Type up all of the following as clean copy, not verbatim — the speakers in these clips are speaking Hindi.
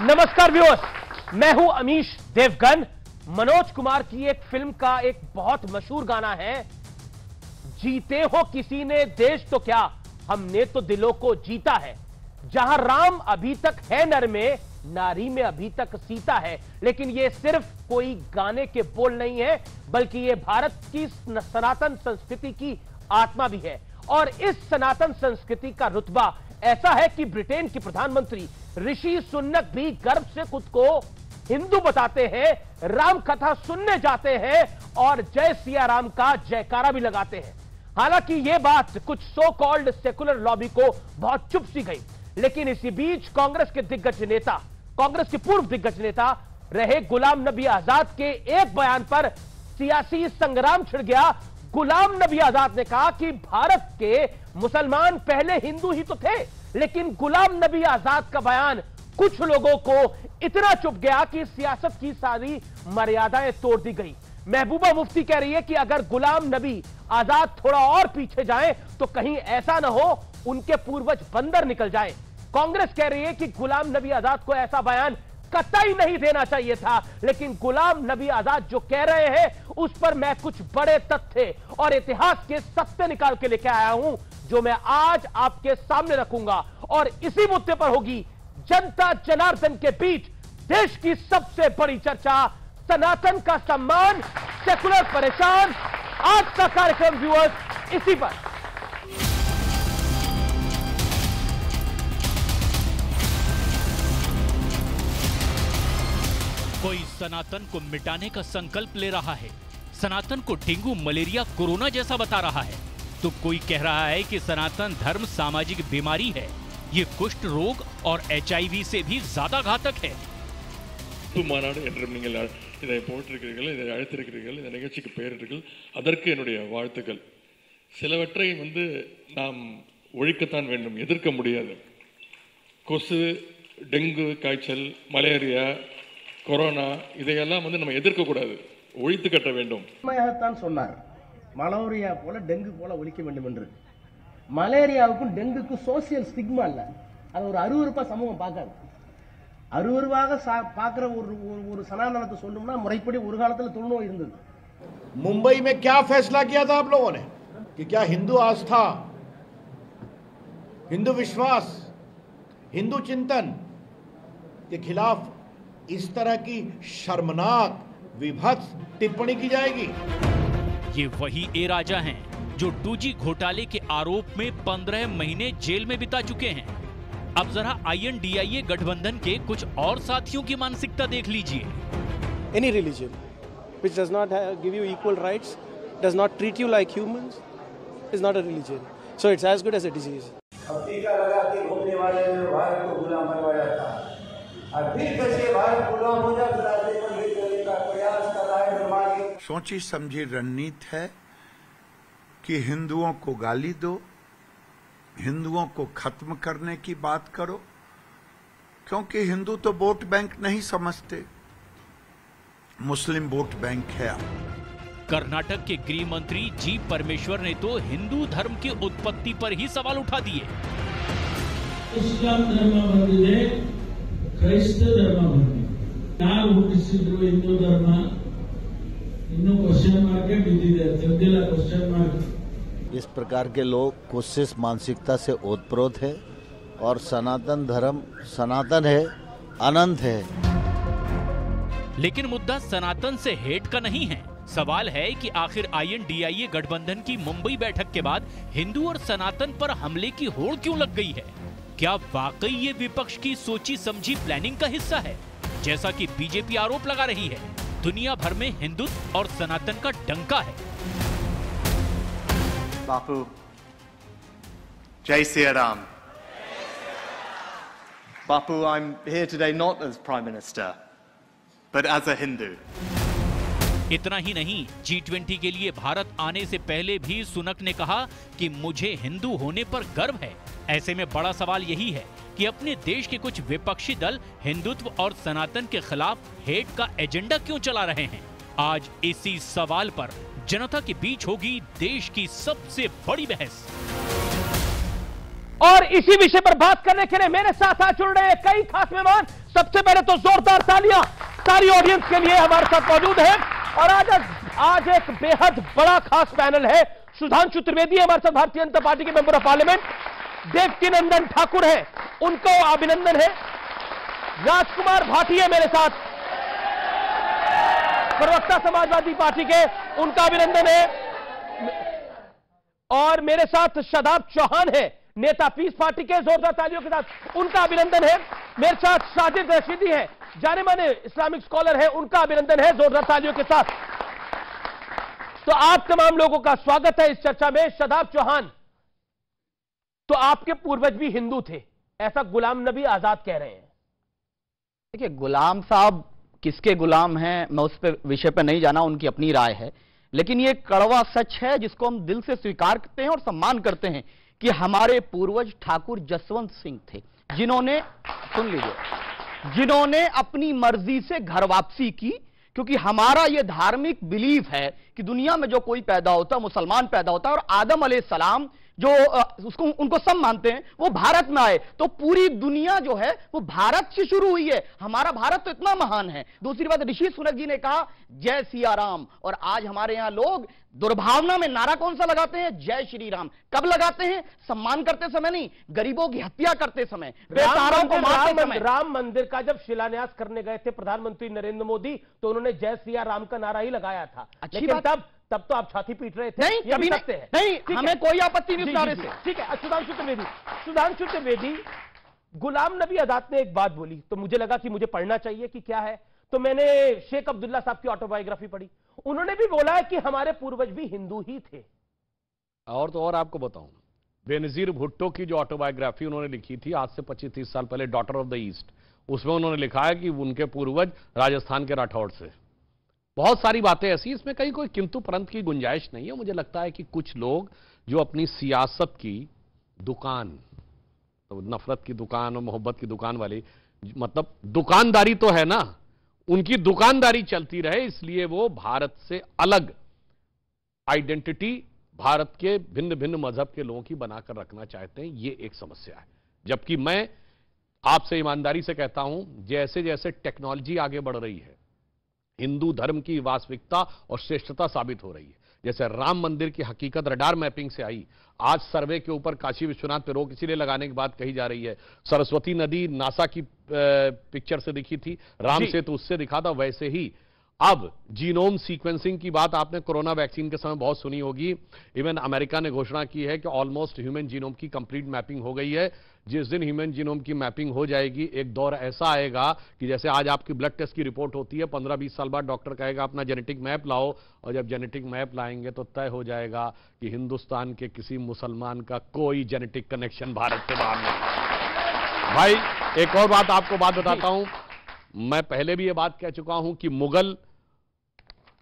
नमस्कार व्यूअर्स, मैं हूं अमीश देवगन। मनोज कुमार की एक फिल्म का एक बहुत मशहूर गाना है, जीते हो किसी ने देश तो क्या, हमने तो दिलों को जीता है। जहां राम अभी तक है नर में, नारी में अभी तक सीता है। लेकिन यह सिर्फ कोई गाने के बोल नहीं है, बल्कि यह भारत की सनातन संस्कृति की आत्मा भी है। और इस सनातन संस्कृति का रुतबा ऐसा है कि ब्रिटेन के प्रधानमंत्री ऋषि सुनक भी गर्व से खुद को हिंदू बताते हैं, राम कथा सुनने जाते हैं और जय सिया राम का जयकारा भी लगाते हैं। हालांकि यह बात कुछ सो कॉल्ड सेकुलर लॉबी को बहुत चुप सी गई, लेकिन इसी बीच कांग्रेस के दिग्गज नेता, कांग्रेस के पूर्व दिग्गज नेता रहे गुलाम नबी आजाद के एक बयान पर सियासी संग्राम छिड़ गया। गुलाम नबी आजाद ने कहा कि भारत के मुसलमान पहले हिंदू ही तो थे, लेकिन गुलाम नबी आजाद का बयान कुछ लोगों को इतना चुप गया कि सियासत की सारी मर्यादाएं तोड़ दी गई। महबूबा मुफ्ती कह रही है कि अगर गुलाम नबी आजाद थोड़ा और पीछे जाए तो कहीं ऐसा ना हो उनके पूर्वज बंदर निकल जाए। कांग्रेस कह रही है कि गुलाम नबी आजाद को ऐसा बयान कतई नहीं देना चाहिए था, लेकिन गुलाम नबी आजाद जो कह रहे हैं उस पर मैं कुछ बड़े तथ्य और इतिहास के सत्य निकाल के लेके आया हूं, जो मैं आज आपके सामने रखूंगा। और इसी मुद्दे पर होगी जनता जनार्दन के बीच देश की सबसे बड़ी चर्चा, सनातन का सम्मान, सेकुलर परेशान। आज का कार्यक्रम व्यूअर्स इसी पर। कोई सनातन को मिटाने का संकल्प ले रहा है, सनातन को डेंगू, मलेरिया, कोरोना जैसा बता रहा है, तो कोई कह रहा है कि सनातन धर्म सामाजिक बीमारी है, ये कुष्ठ रोग और HIV से भी ज्यादा घातक है। மாநாடு என்றும் நீங்கள் இதை போட்டிருக்கிறீர்கள், இதை அழைத்திருக்கிறீர்கள், இந்த நிகழ்ச்சிக்கு பெயரிட்டீர்கள், அதற்கு என்னுடைய வாழ்த்துக்கள். சிலவற்றை நாம் ஒழிக்கத்தான் வேண்டும், எதிர்க்க முடியாது. கொசு, டெங்கு காய்ச்சல், மலேரியா, கொரோனா இதையெல்லாம் நம்ம எதிர்க்க கூடாது, ஒழித்து கட்ட வேண்டும். உண்மையாகத்தான் சொன்னார், மலேரியா போல டெங்கு போல ஒழிக்க வேண்டும் என்று. மலேரியாவுக்கும் டெங்குக்கும் சோசியல் ஸ்டிக்மா இல்ல, அது ஒரு அருவருப்பா சமூகம் பார்க்காது. அருவருவாக பார்க்கிற ஒரு சனாதனத்தை சொல்லணும்னா முறைப்படி ஒரு காலத்துல தொழுநோய் இருந்தது. मुंबई में क्या फैसला किया था आप लोगों ने कि क्या हिंदू आस्था, हिंदू विश्वास, हिंदू चिंतन के खिलाफ इस तरह की शर्मनाक विभत्स टिप्पणी की जाएगी? ये वही ए राजा हैं जो 2G घोटाले के आरोप में 15 महीने जेल में बिता चुके हैं। अब जरा INDIA गठबंधन के कुछ और साथियों की मानसिकता देख लीजिए। Any religion which does not give you equal rights, does not treat you like humans, is not a religion. So it's as good as a disease. अब टीका लगा के घूमने वाले ने भारत को गुलाम बनवाया था, और फिर कैसे भारत गुलाम हो जाए का प्रयास कर रहा है निर्माण। सोची समझी रणनीति है कि हिंदुओं को गाली दो, हिंदुओं को खत्म करने की बात करो, क्योंकि हिंदू तो वोट बैंक नहीं समझते, मुस्लिम वोट बैंक है। कर्नाटक के गृह मंत्री जी परमेश्वर ने तो हिंदू धर्म की उत्पत्ति पर ही सवाल उठा दिए। इस्लाम धर्म ಬಂದಿದೆ, ಕ್ರೈಸ್ತ ಧರ್ಮ ಬಂದಿದೆ, ಯಾರು ಹುಟ್ಟಿಸಿದ್ರು ಹಿಂದೂ ಧರ್ಮ ಇನ್ನೂ ಕ್ವೆಶ್ಚನ್ ಮಾರ್ಕ್ ಬಿದ್ದಿದೆ, ತೆಗೆದಿಲ್ಲ ಕ್ವೆಶ್ಚನ್ ಮಾರ್ಕ್। इस प्रकार के लोग कोशिश मानसिकता से ओतप्रोत है और सनातन धर्म सनातन है, अनंत है। लेकिन मुद्दा सनातन से हेट का नहीं है। सवाल है कि आखिर INDIA गठबंधन की मुंबई बैठक के बाद हिंदू और सनातन पर हमले की होड़ क्यों लग गई है? क्या वाकई ये विपक्ष की सोची समझी प्लानिंग का हिस्सा है, जैसा कि बीजेपी आरोप लगा रही है? दुनिया भर में हिंदुत्व और सनातन का डंका है। बापू, जय Siya Ram. Bapu, I'm here today not as Prime Minister, but as a Hindu. इतना ही नहीं, G20 के लिए भारत आने से पहले भी सुनक ने कहा कि मुझे हिंदू होने पर गर्व है। ऐसे में बड़ा सवाल यही है कि अपने देश के कुछ विपक्षी दल हिंदुत्व और सनातन के खिलाफ हेट का एजेंडा क्यों चला रहे हैं? आज इसी सवाल पर जनता के बीच होगी देश की सबसे बड़ी बहस। और इसी विषय पर बात करने के लिए मेरे साथ आज जुड़ रहे हैं कई खास मेहमान। सबसे पहले तो जोरदार तालियां सारी ऑडियंस के लिए हमारे साथ मौजूद है। और आज एक बेहद बड़ा खास पैनल है। सुधांशु त्रिवेदी हमारे साथ, भारतीय जनता पार्टी के member of parliament. Devkinandan Thakur है, उनको अभिनंदन है। राजकुमार भाटी है मेरे साथ, प्रवक्ता समाजवादी पार्टी के, उनका अभिनंदन है। और मेरे साथ शादाब चौहान है, नेता पीस पार्टी के, जोरदार तालियों के साथ उनका अभिनंदन है। मेरे साथ साजिद रशीदी है, जाने माने इस्लामिक स्कॉलर है, उनका अभिनंदन है जोरदार तालियों के साथ। तो आप तमाम लोगों का स्वागत है इस चर्चा में। शादाब चौहान, तो आपके पूर्वज भी हिंदू थे, ऐसा गुलाम नबी आजाद कह रहे हैं। देखिए, गुलाम साहब किसके गुलाम हैं मैं उस पे विषय पे नहीं जाना, उनकी अपनी राय है, लेकिन ये कड़वा सच है जिसको हम दिल से स्वीकार करते हैं और सम्मान करते हैं कि हमारे पूर्वज ठाकुर जसवंत सिंह थे, जिन्होंने, सुन लीजिए, जिन्होंने अपनी मर्जी से घर वापसी की। क्योंकि हमारा यह धार्मिक बिलीफ है कि दुनिया में जो कोई पैदा होता है, मुसलमान पैदा होता है, और आदम अलैहिस्सलाम जो उसको उनको सब मानते हैं, वो भारत में आए, तो पूरी दुनिया जो है वो भारत से शुरू हुई है। हमारा भारत तो इतना महान है। दूसरी बात, ऋषि सुनक जी ने कहा जय सिया राम, और आज हमारे यहां लोग दुर्भावना में नारा कौन सा लगाते हैं? जय श्री राम। कब लगाते हैं? सम्मान करते समय नहीं, गरीबों की हत्या करते समय, बेसहाराओं को मारते समय। राम मंदिर का जब शिलान्यास करने गए थे प्रधानमंत्री नरेंद्र मोदी, तो उन्होंने जय सिया राम का नारा ही लगाया था। लेकिन तब तो आप छाती पीट रहे थे। नहीं, कभी नहीं, हमें कोई आपत्ति नहीं उस नारे से। ठीक है। सुधांशु त्रिवेदी, गुलाम नबी आजाद ने एक बात बोली, तो मुझे लगा कि मुझे पढ़ना चाहिए कि क्या है, तो मैंने शेख अब्दुल्ला साहब की ऑटोबायोग्राफी पढ़ी। उन्होंने भी बोला है कि हमारे पूर्वज भी हिंदू ही थे। और तो और आपको बताऊं, बेनजीर भुट्टो की जो ऑटोबायोग्राफी उन्होंने लिखी थी आज से 25-30 साल पहले, डॉटर ऑफ द ईस्ट, उसमें उन्होंने लिखा है कि उनके पूर्वज राजस्थान के राठौड़ से। बहुत सारी बातें ऐसी, इसमें कहीं कोई किंतु परंतु की गुंजाइश नहीं है। मुझे लगता है कि कुछ लोग जो अपनी सियासत की दुकान, तो नफरत की दुकान और मोहब्बत की दुकान वाली, मतलब दुकानदारी तो है ना, उनकी दुकानदारी चलती रहे, इसलिए वो भारत से अलग आइडेंटिटी भारत के भिन्न भिन्न मजहब के लोगों की बनाकर रखना चाहते हैं। ये एक समस्या है। जबकि मैं आपसे ईमानदारी से कहता हूं, जैसे जैसे टेक्नोलॉजी आगे बढ़ रही है, हिंदू धर्म की वास्तविकता और श्रेष्ठता साबित हो रही है। जैसे राम मंदिर की हकीकत रडार मैपिंग से आई, आज सर्वे के ऊपर काशी विश्वनाथ पे रोक इसीलिए लगाने की बात कही जा रही है। सरस्वती नदी नासा की पिक्चर से दिखी थी, राम सेतु उससे दिखा था, वैसे ही अब जीनोम सीक्वेंसिंग की बात आपने कोरोना वैक्सीन के समय बहुत सुनी होगी। इवन अमेरिका ने घोषणा की है कि ऑलमोस्ट ह्यूमन जीनोम की कंप्लीट मैपिंग हो गई है। जिस दिन ह्यूमन जीनोम की मैपिंग हो जाएगी, एक दौर ऐसा आएगा कि जैसे आज आपकी ब्लड टेस्ट की रिपोर्ट होती है, 15-20 साल बाद डॉक्टर कहेगा अपना जेनेटिक मैप लाओ, और जब जेनेटिक मैप लाएंगे तो तय हो जाएगा कि हिंदुस्तान के किसी मुसलमान का कोई जेनेटिक कनेक्शन भारत से बाहर नहीं। भाई एक और बात आपको बताता हूं, मैं पहले भी ये बात कह चुका हूं कि मुगल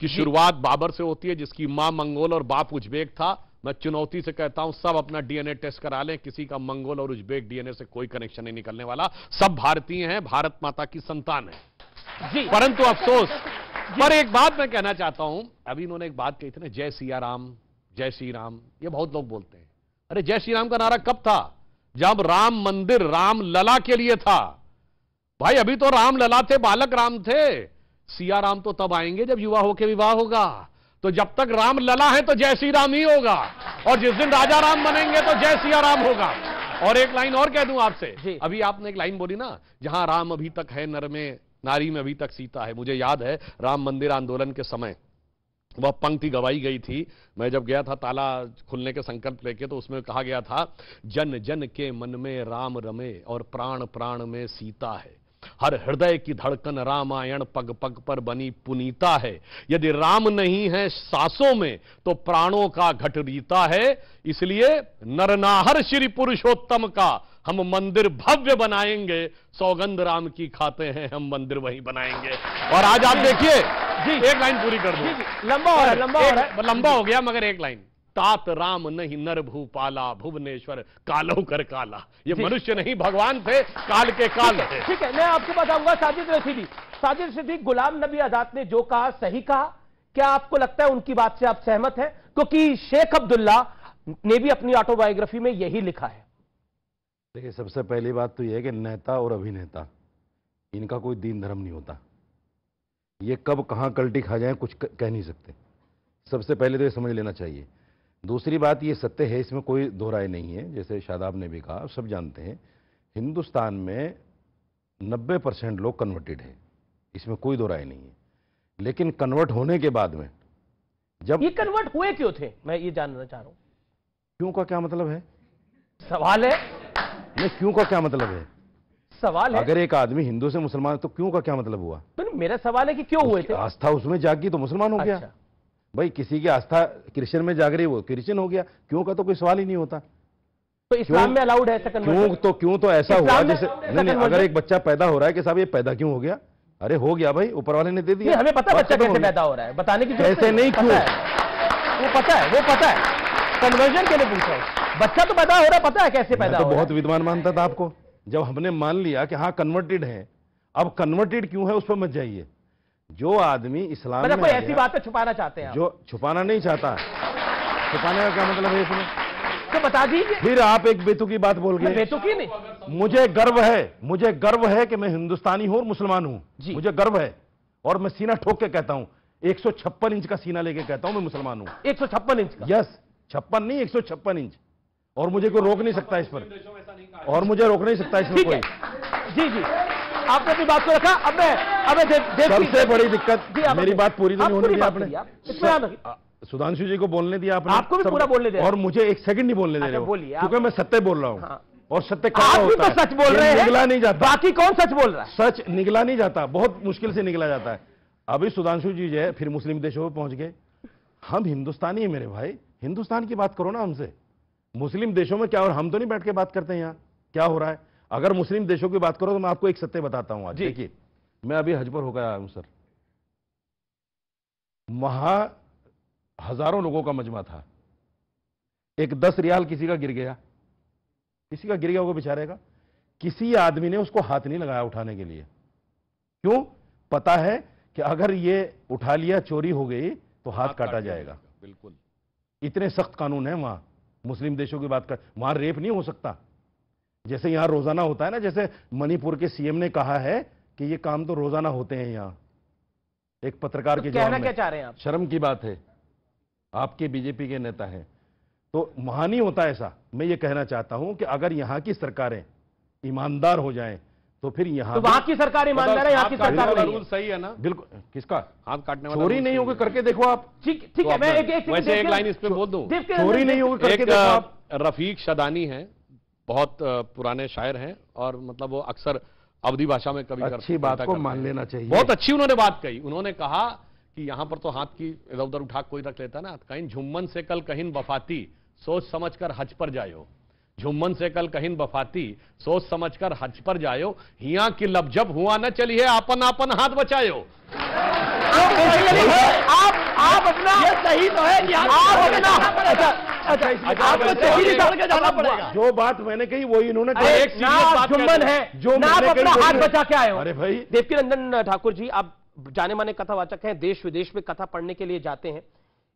की शुरुआत बाबर से होती है, जिसकी मां मंगोल और बाप उज्बेक था। मैं चुनौती से कहता हूं, सब अपना डीएनए टेस्ट करा लें, किसी का मंगोल और उज्बेक डीएनए से कोई कनेक्शन नहीं निकलने वाला। सब भारतीय हैं, भारत माता की संतान है। परंतु अफसोस, पर एक बात मैं कहना चाहता हूं, अभी इन्होंने एक बात कही थी ना, जय सिया राम, जय श्री राम, ये बहुत लोग बोलते हैं। अरे जय श्री राम का नारा कब था? जब राम मंदिर राम लला के लिए था। भाई अभी तो राम लला थे, बालक राम थे। सिया राम तो तब आएंगे जब युवा होके विवाह होगा। तो जब तक राम लला है तो जय श्री राम ही होगा, और जिस दिन राजा राम बनेंगे तो जय सिया राम होगा। और एक लाइन और कह दूं आपसे, अभी आपने एक लाइन बोली ना, जहां राम अभी तक है नर में, नारी में अभी तक सीता है। मुझे याद है राम मंदिर आंदोलन के समय वह पंक्ति गवाई गई थी। मैं जब गया था ताला खुलने के संकल्प लेके, तो उसमें कहा गया था, जन जन के मन में राम रमे और प्राण प्राण में सीता है। हर हृदय की धड़कन रामायण पग पग पर बनी पुनीता है। यदि राम नहीं है सांसों में तो प्राणों का घट रीता है। इसलिए नरनाहर श्री पुरुषोत्तम का हम मंदिर भव्य बनाएंगे, सौगंध राम की खाते हैं हम मंदिर वहीं बनाएंगे। और आज आप देखिए, एक लाइन पूरी कर दो, लंबा हो गया मगर एक लाइन, तात राम नहीं नर भूपाला, भुवनेश्वर कालो कर काला। ये मनुष्य नहीं भगवान थे, काल के काल थे। ठीक है, मैं आपको बताऊंगा साजिद रशीदी, गुलाम नबी आजाद ने जो कहा सही कहा। क्या आपको लगता है उनकी बात से आप सहमत हैं? क्योंकि शेख अब्दुल्ला ने भी अपनी ऑटोबायोग्राफी में यही लिखा है। देखिए, सबसे पहली बात तो यह है कि नेता और अभिनेता इनका कोई दीन धर्म नहीं होता। ये कब कहाँ कल्टी खा जाए कुछ कह नहीं सकते। सबसे पहले तो ये समझ लेना चाहिए। दूसरी बात, ये सत्य है, इसमें कोई दो राय नहीं है। जैसे शादाब ने भी कहा, सब जानते हैं हिंदुस्तान में 90% लोग कन्वर्टेड है, इसमें कोई दो राय नहीं है। लेकिन कन्वर्ट होने के बाद में जब ये कन्वर्ट हुए क्यों थे, मैं ये जानना चाह रहा हूं। क्यों का क्या मतलब है? सवाल है। नहीं, क्यों का क्या मतलब है? सवाल है। अगर एक आदमी हिंदू से मुसलमान तो क्यों का क्या मतलब हुआ? तो मेरा सवाल है कि क्यों हुए थे? आस्था उसमें जागी तो मुसलमान हो गया। अच्छा। भाई किसी की आस्था क्रिश्चियन में जाग रही, वो क्रिश्चियन हो गया। क्यों का तो कोई सवाल ही नहीं होता। तो इस्लाम में अलाउड है ऐसा कन्वर्जन? क्यों तो ऐसा हुआ जैसे नहीं, अगर एक बच्चा पैदा हो रहा है कि साहब ये पैदा क्यों हो गया, अरे हो गया भाई, ऊपर वाले ने दे दिया। हमें पता बच्चा कैसे पैदा हो रहा है, बताने की कैसे नहीं, क्यों वो पता है। कन्वर्जन के लिए पूछा हूं। बच्चा तो पैदा हो रहा है, पता है कैसे पैदा हो रहा है। बहुत विद्वान मानता था आपको। जब हमने मान लिया कि हाँ कन्वर्टेड है, अब कन्वर्टेड क्यों है उस पर मत जाइए। जो आदमी इस्लाम में कोई ऐसी बात छुपाना चाहते हैं, जो छुपाना नहीं चाहता, छुपाने का क्या मतलब है इसमें? तो बता दीजिए। फिर आप एक बेतुकी बात बोल गए। बेतुकी नहीं, मुझे गर्व है कि मैं हिंदुस्तानी हूं और मुसलमान हूं। मुझे गर्व है और मैं सीना ठोक के कहता हूं, 156 इंच का सीना लेके कहता हूं मैं मुसलमान हूं। 156 इंच का? यस, 56 नहीं, 156 इंच। और मुझे कोई रोक नहीं सकता इस पर, और मुझे रोक नहीं सकता इसमें कोई। जी आपने अपनी बात को रखा। अब सबसे बड़ी दिक्कत, मेरी बात पूरी तो नहीं होने दी आपने। सुधांशु जी को बोलने दिया आपने, आपको भी पूरा बोलने दिया, और मुझे एक सेकंड नहीं बोलने दे रहे हो, क्योंकि मैं सत्य बोल रहा हूं। हाँ। और सत्य आप भी तो सच बोल रहे हैं, निगला नहीं जाता। बाकी कौन सच बोल रहा है? सच निगला नहीं जाता, बहुत मुश्किल से निगला जाता है। अभी सुधांशु जी जो है फिर मुस्लिम देशों में पहुंच गए। हम हिंदुस्तानी है मेरे भाई, हिंदुस्तान की बात करो ना हमसे। मुस्लिम देशों में क्या, और हम तो नहीं बैठ के बात करते हैं यहाँ क्या हो रहा है। अगर मुस्लिम देशों की बात करो तो मैं आपको एक सत्य बताता हूं आज। देखिए, मैं अभी हज पर होकर आया हूं सर, वहां हजारों लोगों का मजमा था। एक 10 रियाल किसी का गिर गया होगा बेचारे का, किसी आदमी ने उसको हाथ नहीं लगाया उठाने के लिए। क्यों? पता है कि अगर ये उठा लिया, चोरी हो गई तो हाथ काटा जाएगा। बिल्कुल, इतने सख्त कानून है वहां। मुस्लिम देशों की बात कर, वहां रेप नहीं हो सकता जैसे यहां रोजाना होता है ना। जैसे मणिपुर के सीएम ने कहा है कि ये काम तो रोजाना होते हैं यहां। एक पत्रकार के जवाब में, क्या चाह रहे हैं आप? शर्म की बात है, आपके बीजेपी के नेता हैं, तो वहां नहीं होता ऐसा। मैं ये कहना चाहता हूं कि अगर यहां की सरकारें ईमानदार हो जाएं तो फिर यहां, तो वहां की सरकार ईमानदार है, यहाँ की सरकार नहीं। रूल सही है ना? बिल्कुल। किसका हाथ काटने वाला? चोरी नहीं होगी, करके देखो आप। ठीक है, मैं वैसे एक लाइन इस पे बोल दूं, चोरी नहीं होगी, करके देखो आप। रफीक शदानी हैं, बहुत पुराने शायर हैं, और मतलब वो अक्सर अवधी भाषा में कभी अच्छी बात को मान लेना चाहिए। बहुत अच्छी उन्होंने बात कही। उन्होंने कहा कि यहां पर तो हाथ की इधर उधर उठा कोई रख लेता ना, कहीं झुम्मन से कल कहीं वफाती, सोच समझकर हज पर जायो। झुम्मन से कल कहीं वफाती, सोच समझकर हज पर जायो। हिया की लब जब हुआ न चली है, आपन आपन हाथ बचायो। आप अपना, ये सही तो है कि आप अपना, आपको सही निकाल के जाना पड़ेगा। जो बात मैंने कही वही इन्होंने कही। एक जुम्मन है जो आप अपना हाथ बचा के आए हो। अरे भाई, देवकी नंदन ठाकुर जी, आप जाने माने कथावाचक हैं, देश विदेश में कथा पढ़ने के लिए जाते हैं।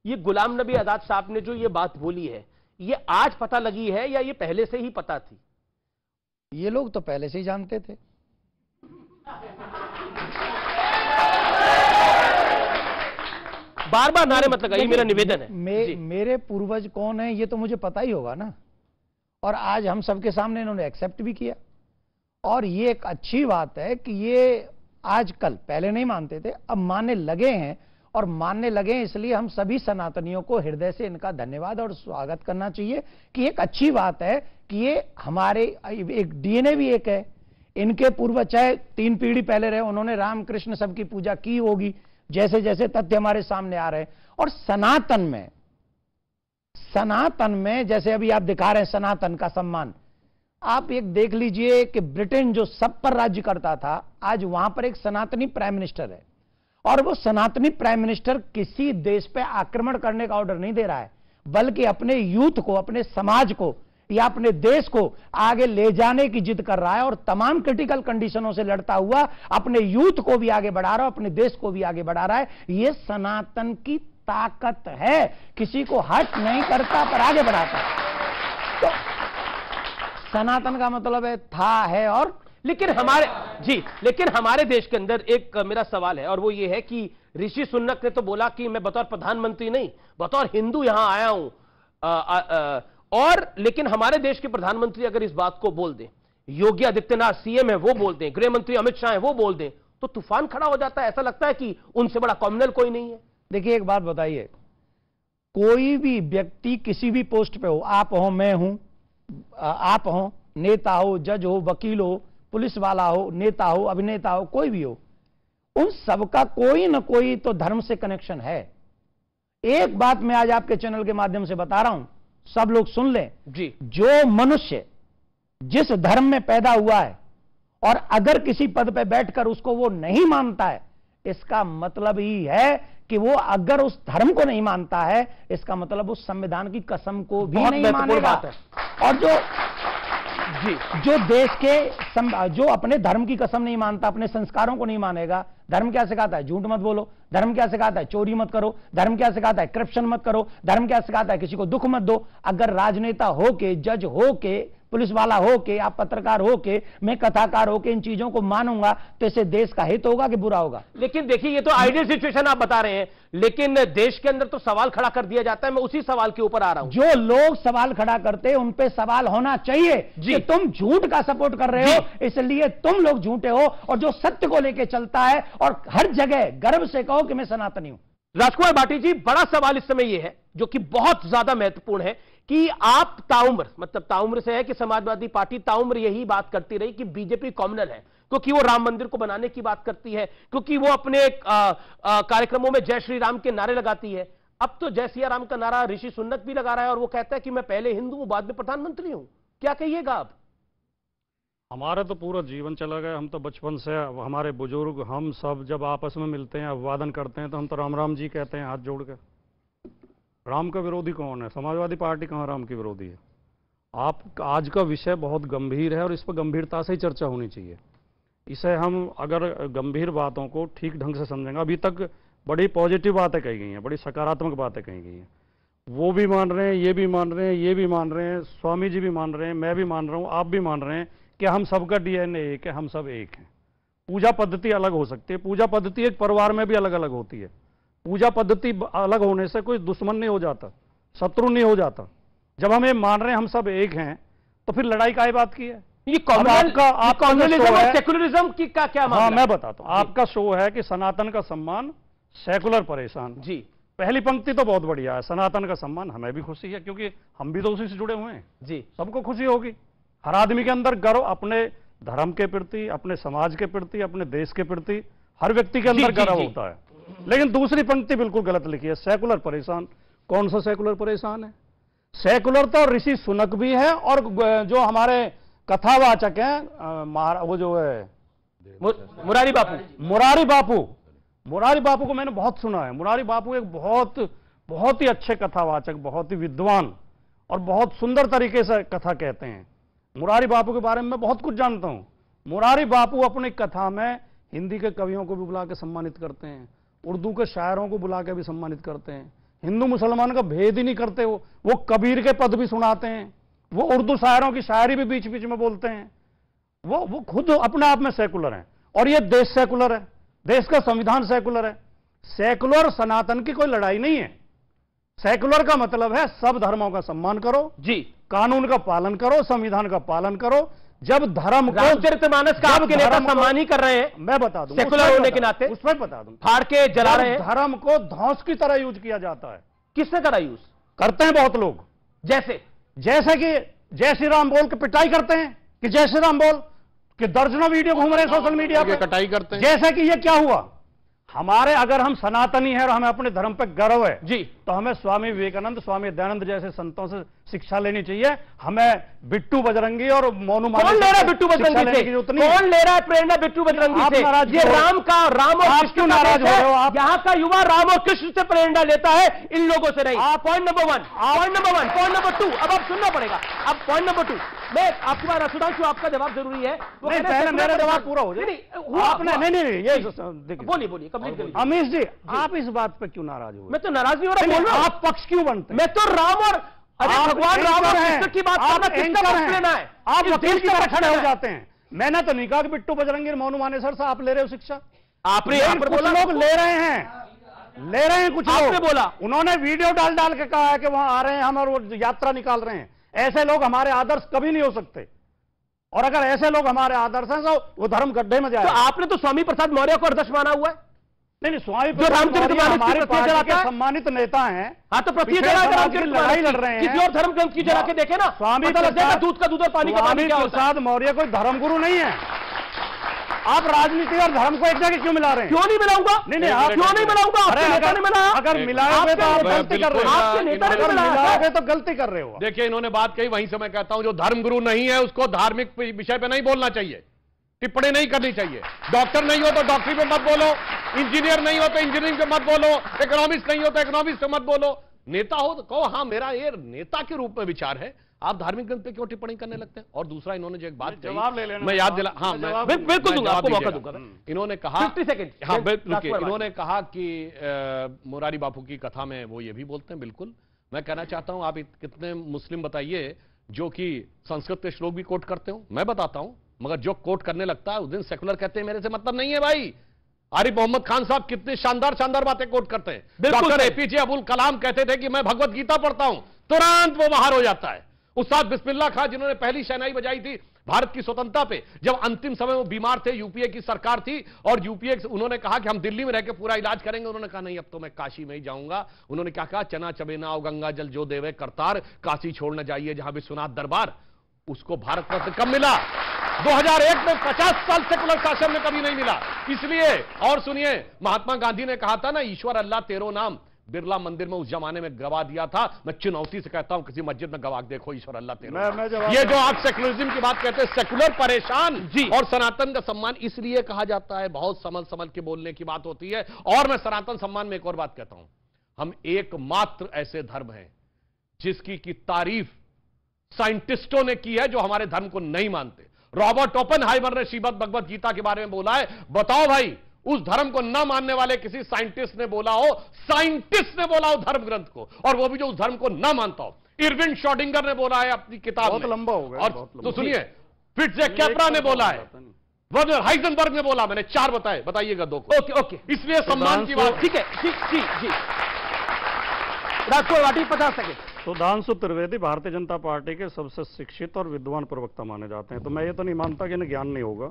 ये गुलाम नबी आजाद साहब ने जो ये बात बोली है, ये आज पता लगी है या ये पहले से ही पता थी? ये लोग तो पहले से ही जानते थे। बार बार नारे मत लगाइए, मेरा निवेदन है। मेरे पूर्वज कौन है ये तो मुझे पता ही होगा ना, और आज हम सबके सामने इन्होंने एक्सेप्ट भी किया। और ये एक अच्छी बात है कि ये आजकल, पहले नहीं मानते थे, अब मानने लगे हैं। और मानने लगे हैं, इसलिए हम सभी सनातनियों को हृदय से इनका धन्यवाद और स्वागत करना चाहिए कि एक अच्छी बात है कि ये हमारे एक डीएनए भी एक है। इनके पूर्वज चाहे 3 पीढ़ी पहले रहे, उन्होंने राम कृष्ण सबकी पूजा की होगी, जैसे जैसे तथ्य हमारे सामने आ रहे हैं। और सनातन में जैसे अभी आप दिखा रहे हैं सनातन का सम्मान, आप एक देख लीजिए कि ब्रिटेन जो सब पर राज्य करता था, आज वहां पर एक सनातनी प्राइम मिनिस्टर है। और वो सनातनी प्राइम मिनिस्टर किसी देश पे आक्रमण करने का ऑर्डर नहीं दे रहा है, बल्कि अपने यूथ को, अपने समाज को या अपने देश को आगे ले जाने की जिद कर रहा है। और तमाम क्रिटिकल कंडीशनों से लड़ता हुआ अपने यूथ को भी आगे बढ़ा रहा है, अपने देश को भी आगे बढ़ा रहा है। ये सनातन की ताकत है, किसी को हर्ट नहीं करता पर आगे बढ़ाता है। तो सनातन का मतलब है था, है और। लेकिन हमारे जी, लेकिन हमारे देश के अंदर एक मेरा सवाल है और वो ये है कि ऋषि सुनक ने तो बोला कि मैं बतौर प्रधानमंत्री नहीं, बतौर हिंदू यहां आया हूं, और लेकिन हमारे देश के प्रधानमंत्री अगर इस बात को बोल दें, योगी आदित्यनाथ सीएम है वो बोल दें, गृह मंत्री अमित शाह है वो बोल दें, तो तूफान खड़ा हो जाता है। ऐसा लगता है कि उनसे बड़ा कॉम्युनल कोई नहीं है। देखिए एक बात बताइए, कोई भी व्यक्ति किसी भी पोस्ट पे हो, आप हो, मैं हूं, आप हो, नेता हो, जज हो, वकील हो, पुलिस वाला हो, नेता हो, अभिनेता हो, कोई भी हो, उन सबका कोई ना कोई तो धर्म से कनेक्शन है। एक बात मैं आज आपके चैनल के माध्यम से बता रहा हूं, सब लोग सुन लें जी। जो मनुष्य जिस धर्म में पैदा हुआ है और अगर किसी पद पे बैठकर उसको वो नहीं मानता है, इसका मतलब ही है कि वो अगर उस धर्म को नहीं मानता है, इसका मतलब उस संविधान की कसम को भी नहीं मानेगा। और जो देश के जो अपने धर्म की कसम नहीं मानता, अपने संस्कारों को नहीं मानेगा, धर्म क्या सिखाता है? झूठ मत बोलो। धर्म क्या सिखाता है? चोरी मत करो। धर्म क्या सिखाता है? करप्शन मत करो। धर्म क्या सिखाता है? किसी को दुख मत दो। अगर राजनेता हो के, जज हो के, पुलिस वाला हो के, आप पत्रकार हो के, मैं कथाकार हो के इन चीजों को मानूंगा, तो इससे देश का हित होगा कि बुरा होगा? लेकिन देखिए, ये तो आइडियल सिचुएशन आप बता रहे हैं, लेकिन देश के अंदर तो सवाल खड़ा कर दिया जाता है। मैं उसी सवाल के ऊपर आ रहा हूं। जो लोग सवाल खड़ा करते हैं उन पे सवाल होना चाहिए कि तुम झूठ का सपोर्ट कर रहे हो, इसलिए तुम लोग झूठे हो, और जो सत्य को लेकर चलता है और हर जगह गर्व से कहो कि मैं सनातनी हूं। राजकुमार भाटी जी, बड़ा सवाल इस समय यह है, जो कि बहुत ज्यादा महत्वपूर्ण है, कि आप ताउम्र, मतलब ताउम्र से है कि समाजवादी पार्टी ताउम्र यही बात करती रही कि बीजेपी कॉम्युनल है, क्योंकि वो राम मंदिर को बनाने की बात करती है, क्योंकि वो अपने कार्यक्रमों में जय श्री राम के नारे लगाती है। अब तो जय सिया राम का नारा ऋषि सुनक भी लगा रहा है और वो कहता है कि मैं पहले हिंदू हूं, बाद में प्रधानमंत्री हूं। क्या कहिएगा आप? हमारा तो पूरा जीवन चला गया। हम तो बचपन से, हमारे बुजुर्ग, हम सब जब आपस में मिलते हैं, अभिवादन करते हैं, तो हम तो राम राम जी कहते हैं हाथ जोड़ के। राम का विरोधी कौन है? समाजवादी पार्टी कहाँ राम की विरोधी है? आप आज का विषय बहुत गंभीर है और इस पर गंभीरता से ही चर्चा होनी चाहिए। इसे हम अगर गंभीर बातों को ठीक ढंग से समझेंगे, अभी तक बड़ी पॉजिटिव बातें कही गई हैं, बड़ी सकारात्मक बातें कही गई हैं। वो भी मान रहे हैं, ये भी मान रहे हैं, ये भी मान रहे हैं, स्वामी जी भी मान रहे हैं, मैं भी मान रहा हूँ, आप भी मान रहे हैं कि हम सबका डीएनए एक है, हम सब एक हैं। पूजा पद्धति अलग हो सकती है, पूजा पद्धति एक परिवार में भी अलग अलग होती है। पूजा पद्धति अलग होने से कोई दुश्मन नहीं हो जाता, शत्रु नहीं हो जाता। जब हम ये मान रहे हैं हम सब एक हैं, तो फिर लड़ाई काय बात की है? ये कम्युनलिज्म और सेकुलरिज्म की क्या मामला? हाँ, मैं बताता हूँ। आपका शो है कि सनातन का सम्मान, सेकुलर परेशान। जी, पहली पंक्ति तो बहुत बढ़िया है, सनातन का सम्मान, हमें भी खुशी है क्योंकि हम भी तो उसी से जुड़े हुए हैं। जी, सबको खुशी होगी। हर आदमी के अंदर गर्व अपने धर्म के प्रति, अपने समाज के प्रति, अपने देश के प्रति, हर व्यक्ति के अंदर गर्व होता है। लेकिन दूसरी पंक्ति बिल्कुल गलत लिखी है, सेकुलर परेशान। कौन सा सेकुलर परेशान है? सेकुलर तो ऋषि सुनक भी है और जो हमारे कथावाचक हैं, वो जो है मुरारी बापू को मैंने बहुत सुना है। मुरारी बापू एक बहुत ही अच्छे कथावाचक, बहुत ही विद्वान और बहुत सुंदर तरीके से कथा कहते हैं। मुरारी बापू के बारे में मैं बहुत कुछ जानता हूं। मुरारी बापू अपनी कथा में हिंदी के कवियों को भी बुला के सम्मानित करते हैं, उर्दू के शायरों को बुला के भी सम्मानित करते हैं, हिंदू मुसलमान का भेद ही नहीं करते। वो कबीर के पद भी सुनाते हैं, वो उर्दू शायरों की शायरी भी बीच बीच में बोलते हैं। वो खुद अपने आप में सेकुलर हैं और ये देश सेकुलर है, देश का संविधान सेकुलर है। सेकुलर सनातन की कोई लड़ाई नहीं है। सेकुलर का मतलब है सब धर्मों का सम्मान करो, जी, कानून का पालन करो, संविधान का पालन करो। जब धर्म को, रामचरितमानस का आपके नेता सम्मान ही कर रहे हैं, मैं बता दूं, सेकुलर होने के नाते, उसमें बता दूं, फाड़ के जला रहे हैं। धर्म को धौंस की तरह यूज किया जाता है। किसने करा यूज? करते हैं बहुत लोग। जैसे कि जय श्री राम बोल के पिटाई करते हैं कि जय श्री राम बोल कि दर्जनों वीडियो घूम रहे हैं सोशल मीडिया पे, कटाई करते हैं। जैसे कि ये क्या हुआ, हमारे, अगर हम सनातनी हैं और हमें अपने धर्म पर गर्व है जी, तो हमें स्वामी विवेकानंद, स्वामी दयानंद जैसे संतों से शिक्षा लेनी चाहिए। हमें बिट्टू बजरंगी और मोनू, कौन ले रहा है बिट्टू बजरंगी से? कौन ले रहा है प्रेरणा बिट्टू बजरंगी से? ये राम और कृष्ण नाराज हो रहे हो आप? यहाँ का युवा राम और कृष्ण से प्रेरणा लेता है, इन लोगों से नहीं। Point number one. Point number two, अब आप सुनना पड़ेगा। अब पॉइंट नंबर टू, मैं आपकी बात, सुधांशु आपका जवाब जरूरी है। मेरा जवाब पूरा हो जाए। बोलिए अमीश जी, आप इस बात पे क्यों नाराज हुए? मैं तो नाराज नहीं हो रहा, बोल रहा हूं। आप पक्ष क्यों बनते हैं? मैं तो राम और भगवान राम और कृष्ण की बात करना, किसका पक्ष लेना है? आप वकील की तरह खड़े हो जाते हैं। मैंने तो नहीं कहा कि बिट्टू बजरंगी मोनू मानेसर से आप ले रहे हो शिक्षा। आपने यहां पर बोला लोग ले रहे हैं कुछ लोग बोला, उन्होंने वीडियो डाल के कहा है कि वहां आ रहे हैं हम और वो यात्रा निकाल रहे हैं। ऐसे लोग हमारे आदर्श कभी नहीं हो सकते, और अगर ऐसे लोग हमारे आदर्श हैं तो वो धर्म गड्ढे में जाएगा। तो आपने तो स्वामी प्रसाद मौर्य को आदर्श माना हुआ है। नहीं, स्वामी प्रसाद मौर्य हमारे पार्टी के सम्मानित नेता हैं। हाँ, तो लड़ाई लड़ रहे हैं, किसी और धर्म ग्रंथ की जरा के देखे ना, स्वामी दूध का दूध और पानी का पानी। स्वामी प्रसाद मौर्य कोई धर्मगुरु नहीं है। आप राजनीति और धर्म को एक जगह क्यों मिला रहे हैं? क्यों नहीं मिलाऊंगा? नहीं, क्यों नहीं मिलाऊंगा? आपके नेता ने मिलाया। अगर मिलाओगे तो आप गलती कर रहे हो। आपके नेता ने मिलाया तो गलती कर रहे हो। देखिए, इन्होंने बात कही, वहीं से मैं कहता हूं जो धर्मगुरु नहीं है उसको धार्मिक विषय पे नहीं बोलना चाहिए, टिप्पणी नहीं करनी चाहिए। डॉक्टर नहीं हो तो डॉक्टरी पे मत बोलो, इंजीनियर नहीं हो तो इंजीनियरिंग पे मत बोलो, इकोनॉमिक्स नहीं हो तो इकोनॉमिक्स पे मत बोलो। नेता हो तो कहो हाँ मेरा ये नेता के रूप में विचार है, आप धार्मिक ग्रंथ पे क्यों टिप्पणी करने लगते हैं? और दूसरा, इन्होंने जो एक बात जवाब ले लेना, मैं याद दिला, हाँ बिल्कुल दूंगा, आपको मौका दूंगा। इन्होंने कहा 50 सेकंड, हाँ बिल्कुल, इन्होंने कहा कि मुरारी बापू की कथा में वो ये भी बोलते हैं। बिल्कुल, मैं कहना चाहता हूं, आप कितने मुस्लिम बताइए जो कि संस्कृत के श्लोक भी कोट करते हो? मैं बताता हूं, मगर जो कोट करने लगता है उस दिन सेकुलर कहते हैं मेरे से मतलब नहीं है भाई। आरिफ मोहम्मद खान साहब कितनी शानदार शानदार बातें कोट करते हैं। डॉक्टर एपीजे अब्दुल कलाम कहते थे कि मैं भगवत गीता पढ़ता हूं, तुरंत वो बाहर हो जाता है। उस्ताद बिस्मिल्लाह खान जिन्होंने पहली शहनाई बजाई थी भारत की स्वतंत्रता पे, जब अंतिम समय वो बीमार थे, यूपीए की सरकार थी और यूपीए उन्होंने कहा कि हम दिल्ली में रह के पूरा इलाज करेंगे, उन्होंने कहा नहीं अब तो मैं काशी में ही जाऊंगा। उन्होंने क्या कहा, चना चबेना और गंगा जल जो देवे करतार, काशी छोड़ न जाइए जहां विश्वनाथ दरबार। उसको भारत रत्न कब मिला? 2001 में। 50 साल सेकुलर शासन में कभी नहीं मिला। इसलिए, और सुनिए, महात्मा गांधी ने कहा था ना, ईश्वर अल्लाह तेरो नाम, बिरला मंदिर में उस जमाने में गवा दिया था। मैं चुनौती से कहता हूं किसी मस्जिद में गवा देखो ईश्वर अल्लाह तेरो। ये जो आप सेकुलरिज्म की बात कहते हैं, सेकुलर परेशान जी, और सनातन का सम्मान इसलिए कहा जाता है, बहुत समझ के बोलने की बात होती है। और मैं सनातन सम्मान में एक और बात कहता हूं, हम एकमात्र ऐसे धर्म हैं जिसकी की तारीफ साइंटिस्टों ने की है जो हमारे धर्म को नहीं मानते। रॉबर्ट ओपेनहाइमर ने श्रीमद् भगवत गीता के बारे में बोला है। बताओ भाई, उस धर्म को न मानने वाले किसी साइंटिस्ट ने बोला हो, साइंटिस्ट ने बोला हो धर्म ग्रंथ को, और वो भी जो उस धर्म को न मानता हो। इरविन शॉडिंगर ने बोला है अपनी किताब में, बहुत लंबा हो गया, और तो सुनिए, फिट्ज़जेकेप्रा ने बोला है, वर्नर हाइजेनबर्ग ने बोला। मैंने 4 बताए, बताइएगा 2 को। ओके, इसलिए सम्मान की बात। ठीक है, जी राजकोट वाटी 50 सेकंड। सुधांशु त्रिवेदी भारतीय जनता पार्टी के सबसे शिक्षित और विद्वान प्रवक्ता माने जाते हैं, तो मैं ये तो नहीं मानता कि इन्हें ज्ञान नहीं होगा।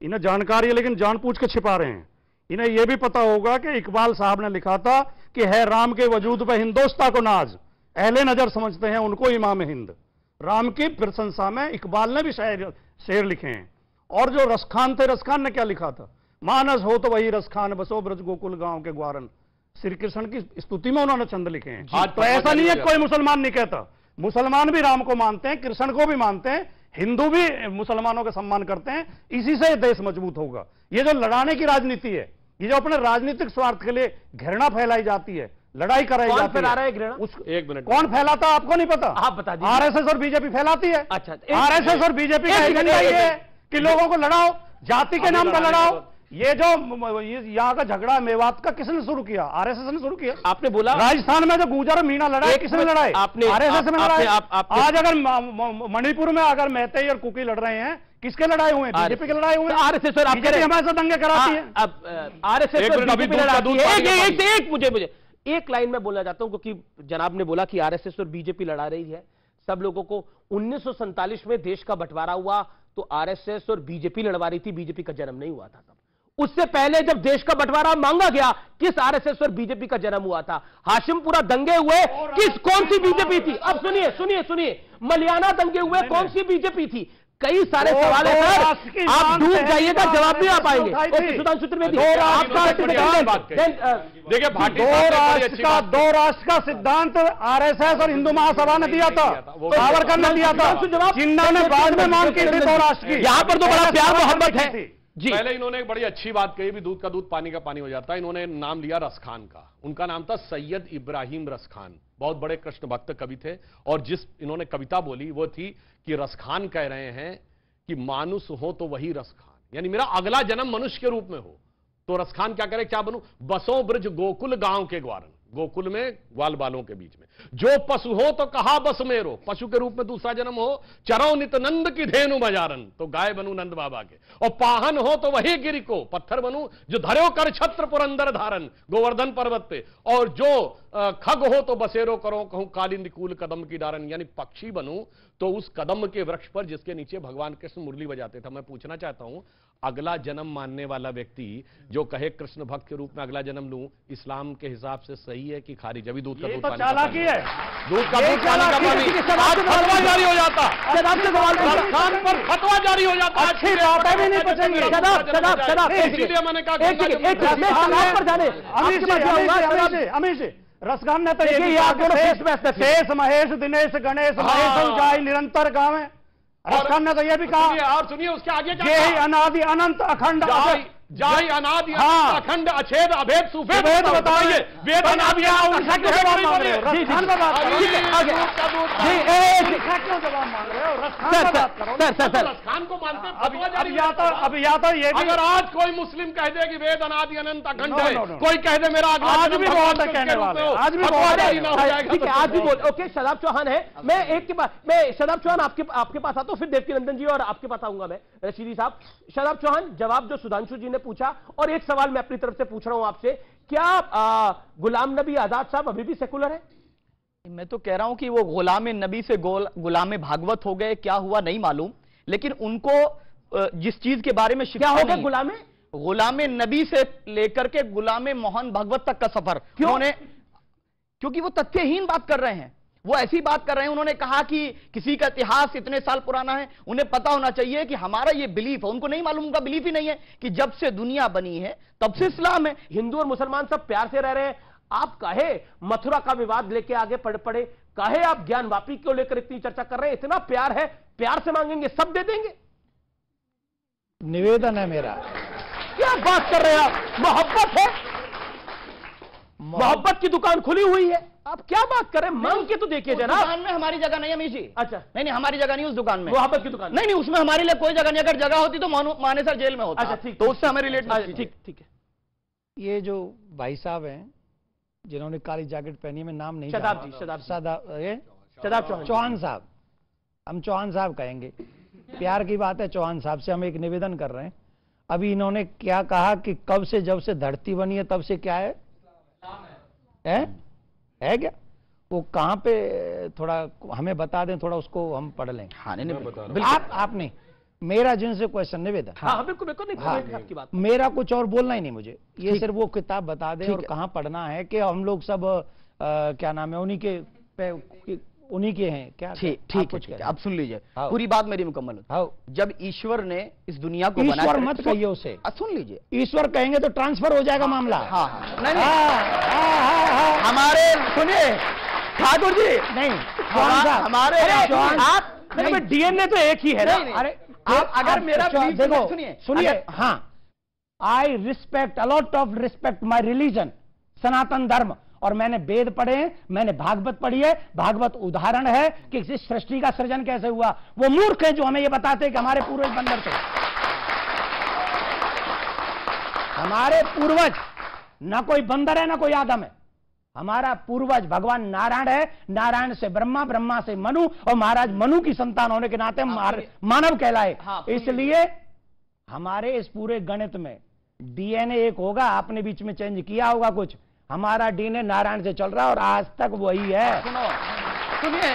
इन्हें जानकारी है, लेकिन जानबूझ के छिपा रहे हैं। इन्हें यह भी पता होगा कि इकबाल साहब ने लिखा था कि है राम के वजूद पे हिंदोस्तां को नाज, अहले नजर समझते हैं उनको इमाम हिंद। राम की प्रशंसा में इकबाल ने भी शेर लिखे हैं। और जो रसखान थे, रसखान ने क्या लिखा था, मानस हो तो वही रसखान बसो ब्रज गोकुल गांव के ग्वारन। श्री कृष्ण की स्तुति में उन्होंने छंद लिखे हैं। तो ऐसा नहीं है कोई मुसलमान नहीं कहता, मुसलमान भी राम को मानते हैं, कृष्ण को भी मानते हैं, हिंदू भी मुसलमानों का सम्मान करते हैं। इसी से देश मजबूत होगा। ये जो लड़ाने की राजनीति है, ये जो अपने राजनीतिक स्वार्थ के लिए घृणा फैलाई जाती है, लड़ाई कराई जाती है, फैला रहा है घृणा? एक मिनट, कौन फैलाता आपको नहीं पता? आप बता दीजिए। आरएसएस और बीजेपी फैलाती है। अच्छा, आरएसएस और बीजेपी का एजेंडा ये है कि लोगों को लड़ाओ, जाति के नाम पर लड़ाओ। ये जो यहाँ का झगड़ा मेवात का किसने शुरू किया? आरएसएस ने शुरू किया। आपने बोला राजस्थान में जो गुर्जर मीणा लड़ाई, किसने लड़ाई? आपने आरएसएस में लड़ाई। आज अगर मणिपुर में अगर मेहते और कुकी लड़ रहे हैं, किसके लड़ाई हुए? बीजेपी के लड़ाई हुए। आरएसएस और बीजेपी हमारे साथ दंगे कराती है। आरएसएस और बीजेपी लड़ाती है। मुझे एक लाइन में बोलना चाहता हूं, क्योंकि जनाब ने बोला कि आरएसएस और बीजेपी लड़ा रही है। सब लोगों को 1947 में देश का बंटवारा हुआ तो आरएसएस और बीजेपी लड़वा रही थी, बीजेपी का जन्म नहीं हुआ था तब। उससे पहले जब देश का बंटवारा मांगा गया, किस आरएसएस और बीजेपी का जन्म हुआ था? हाशिमपुरा दंगे हुए, कौन सी बीजेपी थी? अब सुनिए, मलियाना दंगे हुए, कौन सी बीजेपी थी? कई सारे सवाल है सर, आप डूब जाइएगा, जवाब नहीं आ पाएंगे। ओके, सुधांशु त्रिवेदी, देखिए, दो राष्ट्र का सिद्धांत आरएसएस और हिंदू महासभा ने दिया था, सावरकर ने दिया था, जिन्ना ने बाद में मांग की थी 2 राष्ट्र की। यहाँ पर तो बड़ा प्यार मोहब्बत है जी। पहले इन्होंने एक बड़ी अच्छी बात कही, भी दूध का दूध पानी का पानी हो जाता है। इन्होंने नाम लिया रसखान का। उनका नाम था सैयद इब्राहिम रसखान, बहुत बड़े कृष्ण भक्त कवि थे। और जिस इन्होंने कविता बोली वो थी कि रसखान कह रहे हैं कि मानुष हो तो वही रसखान, यानी मेरा अगला जन्म मनुष्य के रूप में हो तो रसखान क्या करे, क्या बनूं? बसों ब्रज गोकुल गांव के ग्वारन। गोकुल में ग्वाल बालों के बीच में। जो पशु हो तो कहा बस मेरो, पशु के रूप में दूसरा जन्म हो, चरौ नित नंद की धेनु बजारन, तो गाय बनू नंद बाबा के, और पाहन हो तो वही गिरि को, पत्थर बनू जो धर्यो कर छत्र पुरंदर धारन, गोवर्धन पर्वत पे, और जो खग हो तो बसेरो करो कहूं कालिंदी कूल कदम की डारन, यानी पक्षी बनूं तो उस कदम के वृक्ष पर जिसके नीचे भगवान कृष्ण मुरली बजाते थे। मैं पूछना चाहता हूं, अगला जन्म मानने वाला व्यक्ति जो कहे कृष्ण भक्त के रूप में अगला जन्म लूं, इस्लाम के हिसाब से सही है कि खारिज? अभी दूध का दूध पानी चालाकी है, दूध का दूध पानी का पानी, आज फतवा जारी हो जाता, राजस्थान पर फतवा जारी हो जाता। अच्छी बातें भी नहीं पहुंचेंगी। इसीलिए मैंने कहा अमीश जी, रसगान ने तो शेष महेश दिनेश गणेश महेश जाय निरंतर गाँव है। रसगान ने तो ये भी कहा, और सुनिए उसके आगे ये ही अनादि अनंत अखंड जाहि अनादि अखंड अछेद अभेद सुभेद बताइए। वेद अनादि उनका क्यों जवाब मांग रहे हो? रसखान का बात करो, रसखान को मानते अब या तो ये, अगर आज कोई मुस्लिम कह दे कि वेद अनादि अनंत अखंड है, कोई कह दे मेरा आज भी बहुत है कहने वाले, आज भी बहुत है, ठीक है आज भी बोल। ओके शादाब चौहान है, मैं एक के बाद मैं शादाब चौहान आपके पास आता हूं, फिर देवकीनंदन जी और आपके पास आऊंगा मैं रशीदी साहब। शादाब चौहान, जवाब जो सुधांशु जी ने पूछा, और एक सवाल मैं अपनी तरफ से पूछ रहा हूं आपसे, क्या गुलाम नबी आजाद साहब अभी भी सेकुलर है? मैं तो कह रहा हूं कि वो गुलाम नबी से गुलाम भागवत हो गए, क्या हुआ नहीं मालूम, लेकिन उनको जिस चीज के बारे में क्या हो गया, गुलाम नबी से लेकर के गुलाम मोहन भागवत तक का सफर उन्होंने, क्योंकि वो तथ्यहीन बात कर रहे हैं, वो ऐसी बात कर रहे हैं। उन्होंने कहा कि किसी का इतिहास इतने साल पुराना है, उन्हें पता होना चाहिए कि हमारा ये बिलीफ है, उनको नहीं मालूम, उनका बिलीफ ही नहीं है कि जब से दुनिया बनी है तब से इस्लाम है। हिंदू और मुसलमान सब प्यार से रह रहे हैं, आप कहे मथुरा का विवाद लेके आगे पड़े, कहे आप ज्ञान वापी को लेकर इतनी चर्चा कर रहे हैं, इतना प्यार है, प्यार से मांगेंगे सब दे देंगे। निवेदन है मेरा, क्या बात कर रहे हैं आप? मोहब्बत है, मोहब्बत की दुकान खुली हुई है, आप क्या बात कर रहे हैं? मांग के तो देखिए जनाब। दुकान में हमारी जगह नहीं है अमीश जी। अच्छा नहीं हमारी जगह नहीं उस दुकान में, मोहब्बत की दुकान नहीं, उसमें हमारे लिए कोई जगह नहीं। अगर जगह होती तो मानेसर जेल में होता। अच्छा ठीक, तो उससे हमें रिलेट नहीं। ठीक है। ये जो भाई साहब हैं जिन्होंने काली जैकेट पहनी है, मैं नाम नहीं, शादाब चौहान साहब, हम चौहान साहब कहेंगे, प्यार की बात है। चौहान साहब से हम एक निवेदन कर रहे हैं। अभी इन्होंने क्या कहा कि कब से, जब से धरती बनी है तब से क्या है क्या? वो कहां पे, थोड़ा हमें बता दें, थोड़ा उसको हम पढ़ लें। हाँ नहीं, आपने मेरा जिनसे क्वेश्चन निवेदन। हाँ बिल्कुल नहीं, आपकी बात। मेरा कुछ और बोलना ही नहीं मुझे, ये सिर्फ वो किताब बता दें और कहां पढ़ना है, कि हम लोग सब क्या नाम है उन्हीं के हैं क्या? ठीक है, आप सुन लीजिए, पूरी बात मेरी मुकम्मल हो। जब ईश्वर ने इस दुनिया को बनाया, ईश्वर मत कहिए उसे, सुन लीजिए, ईश्वर कहेंगे तो ट्रांसफर हो जाएगा मामला। नहीं, हमारे सुनिए ठाकुर जी, नहीं हमारे डीएनए तो एक ही है ना। अरे अगर मेरा देखो सुनिए, हाँ, I respect a lot of respect my religion, Sanatan Dharma, और मैंने वेद पढ़े हैं, मैंने भागवत पढ़ी है। भागवत उदाहरण है कि इस सृष्टि का सृजन कैसे हुआ। वो मूर्ख है जो हमें ये बताते हैं कि हमारे पूर्वज बंदर थे। हमारे पूर्वज ना कोई बंदर है ना कोई आदम है, हमारा पूर्वज भगवान नारायण है। नारायण से ब्रह्मा, ब्रह्मा से मनु, और महाराज मनु की संतान होने के नाते मानव कहलाए। इसलिए हमारे इस पूरे गणित में डीएनए एक होगा, आपने बीच में चेंज किया होगा कुछ, हमारा डीएनए नारायण से चल रहा है और आज तक वही है। सुनिए,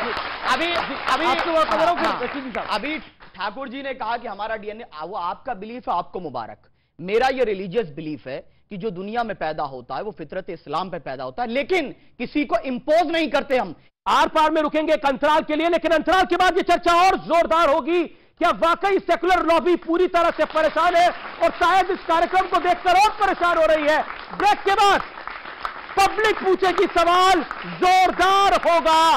अभी ठाकुर जी ने कहा कि हमारा डीएनए, वो आपका बिलीफ है, आपको मुबारक। मेरा ये रिलीजियस बिलीफ है कि जो दुनिया में पैदा होता है वो फितरत इस्लाम पे पैदा होता है, लेकिन किसी को इंपोज नहीं करते हम। आर पार में रुकेंगे एक अंतराल के लिए, लेकिन अंतराल के बाद ये चर्चा और जोरदार होगी। क्या वाकई सेकुलर लॉबी पूरी तरह से परेशान है, और शायद इस कार्यक्रम को देखकर और परेशान हो रही है। ब्रेक के बाद पब्लिक पूछेगी सवाल, जोरदार होगा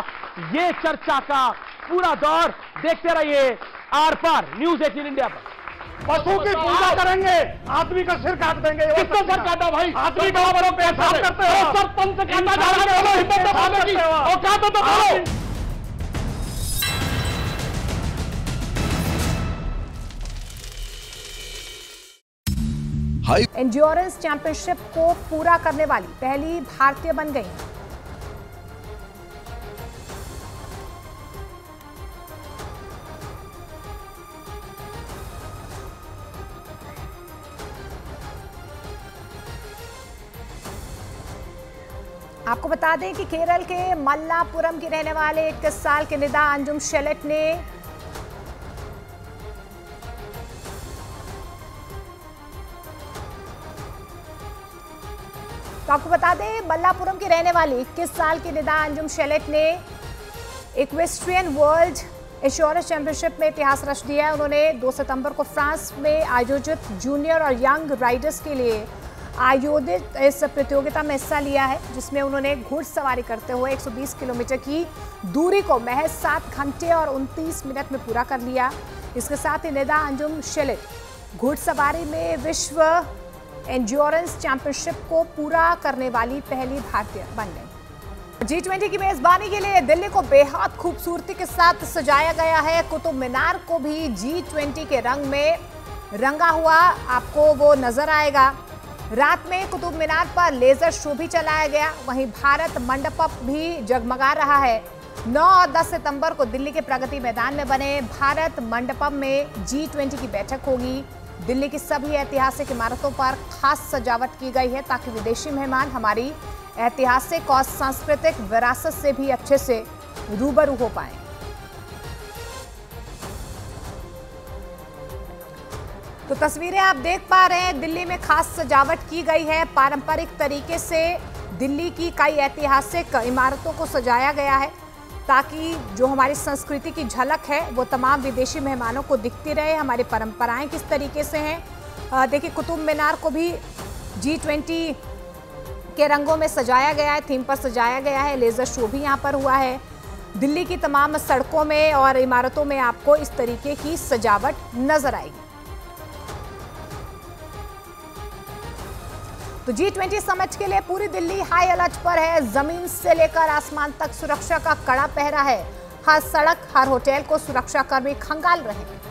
ये चर्चा का पूरा दौर। देखते रहिए आर पार न्यूज़ 18 इंडिया पर। पशु की पूजा करेंगे, आदमी का सिर काट देंगे। किसका सिर काटा भाई? आदमी का बड़ो पैसा करते हो, सब पंच काटा जा रहा है, हिम्मत दिखाने की औकात तो बोलो। एंड्योरेंस चैंपियनशिप को पूरा करने वाली पहली भारतीय बन गई आपको बता दें कि केरल के मल्लापुरम की रहने वाले 21 साल के निदा अंजुम शेलेट ने तो आपको बता दें मल्लापुरम की रहने वाली 21 साल की निदा अंजुम शेलेट ने इक्वेस्ट्रियन वर्ल्ड एश्योरेंस चैंपियनशिप में इतिहास रच दिया है। उन्होंने 2 सितंबर को फ्रांस में आयोजित जूनियर और यंग राइडर्स के लिए आयोजित इस प्रतियोगिता में हिस्सा लिया है, जिसमें उन्होंने घुड़सवारी करते हुए 120 किलोमीटर की दूरी को महज 7 घंटे और 29 मिनट में पूरा कर लिया। इसके साथ ही निदा अंजुम शेलेट घुड़सवारी में विश्व एंड्योरेंस चैंपियनशिप को पूरा करने वाली पहली भारतीय बन गई। G20 की मेजबानी के लिए दिल्ली को बेहद खूबसूरती के साथ सजाया गया है। कुतुब मीनार को भी G20 के रंग में रंगा हुआ आपको वो नजर आएगा। रात में कुतुब मीनार पर लेजर शो भी चलाया गया। वहीं भारत मंडपम भी जगमगा रहा है। 9 और 10 सितंबर को दिल्ली के प्रगति मैदान में बने भारत मंडपम में G20 की बैठक होगी। दिल्ली की सभी ऐतिहासिक इमारतों पर खास सजावट की गई है ताकि विदेशी मेहमान हमारी ऐतिहासिक और सांस्कृतिक विरासत से भी अच्छे से रूबरू हो पाएं। तो तस्वीरें आप देख पा रहे हैं, दिल्ली में खास सजावट की गई है। पारंपरिक तरीके से दिल्ली की कई ऐतिहासिक इमारतों को सजाया गया है ताकि जो हमारी संस्कृति की झलक है वो तमाम विदेशी मेहमानों को दिखती रहे। हमारी परंपराएं किस तरीके से हैं। देखिए, कुतुब मीनार को भी G20 के रंगों में सजाया गया है, थीम पर सजाया गया है। लेजर शो भी यहाँ पर हुआ है। दिल्ली की तमाम सड़कों में और इमारतों में आपको इस तरीके की सजावट नजर आएगी। तो G20 समिट के लिए पूरी दिल्ली हाई अलर्ट पर है। जमीन से लेकर आसमान तक सुरक्षा का कड़ा पहरा है। हर सड़क, हर होटल को सुरक्षाकर्मी खंगाल रहे हैं।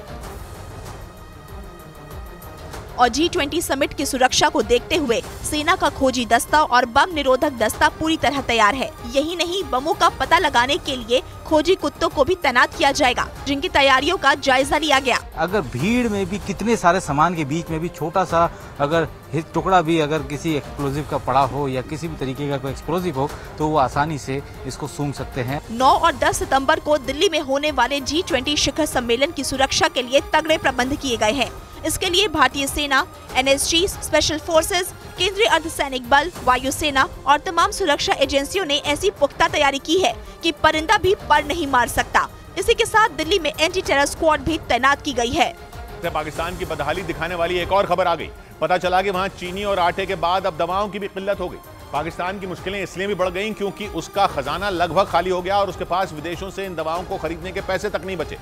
और G20 समिट की सुरक्षा को देखते हुए सेना का खोजी दस्ता और बम निरोधक दस्ता पूरी तरह तैयार है। यही नहीं, बमों का पता लगाने के लिए खोजी कुत्तों को भी तैनात किया जाएगा, जिनकी तैयारियों का जायजा लिया गया। अगर भीड़ में भी कितने सारे सामान के बीच में भी छोटा सा अगर टुकड़ा भी अगर किसी एक्सप्लोजिव का पड़ा हो या किसी भी तरीके का कोई एक्सप्लोजिव हो तो वो आसानी से इसको सूंघ सकते हैं। 9 और 10 सितंबर को दिल्ली में होने वाले G20 शिखर सम्मेलन की सुरक्षा के लिए तगड़े प्रबंध किए गए हैं। इसके लिए भारतीय सेना, NSG, स्पेशल फोर्सेज, केंद्रीय अर्धसैनिक बल, वायुसेना और तमाम सुरक्षा एजेंसियों ने ऐसी पुख्ता तैयारी की है कि परिंदा भी पर नहीं मार सकता। इसी के साथ दिल्ली में एंटी टेरर स्क्वाड भी तैनात की गई है। पाकिस्तान की बदहाली दिखाने वाली एक और खबर आ गई। पता चला कि वहां चीनी और आटे के बाद अब दवाओं की भी किल्लत हो गई। पाकिस्तान की मुश्किलें इसलिए भी बढ़ गईं क्योंकि उसका खजाना लगभग खाली हो गया और उसके पास विदेशों से इन दवाओं को खरीदने के पैसे तक नहीं बचे,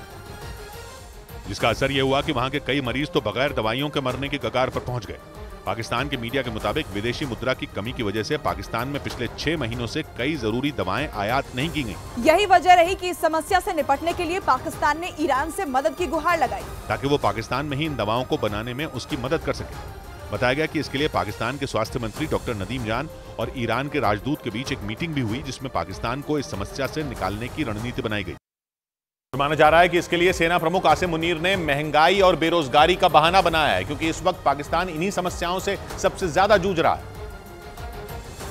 जिसका असर यह हुआ कि वहां के कई मरीज तो बगैर दवाइयों के मरने की कगार पर पहुंच गए। पाकिस्तान के मीडिया के मुताबिक विदेशी मुद्रा की कमी की वजह से पाकिस्तान में पिछले 6 महीनों से कई जरूरी दवाएं आयात नहीं की गईं। यही वजह रही कि इस समस्या से निपटने के लिए पाकिस्तान ने ईरान से मदद की गुहार लगाई ताकि वो पाकिस्तान में ही इन दवाओं को बनाने में उसकी मदद कर सके। बताया गया कि इसके लिए पाकिस्तान के स्वास्थ्य मंत्री डॉक्टर नदीम जान और ईरान के राजदूत के बीच एक मीटिंग भी हुई, जिसमें पाकिस्तान को इस समस्या से निकालने की रणनीति बनाई गई। माना जा रहा है कि इसके लिए सेना प्रमुख आसिम मुनीर ने महंगाई और बेरोजगारी का बहाना बनाया है, क्योंकि इस वक्त पाकिस्तान इन्हीं समस्याओं से सबसे ज्यादा जूझ रहा है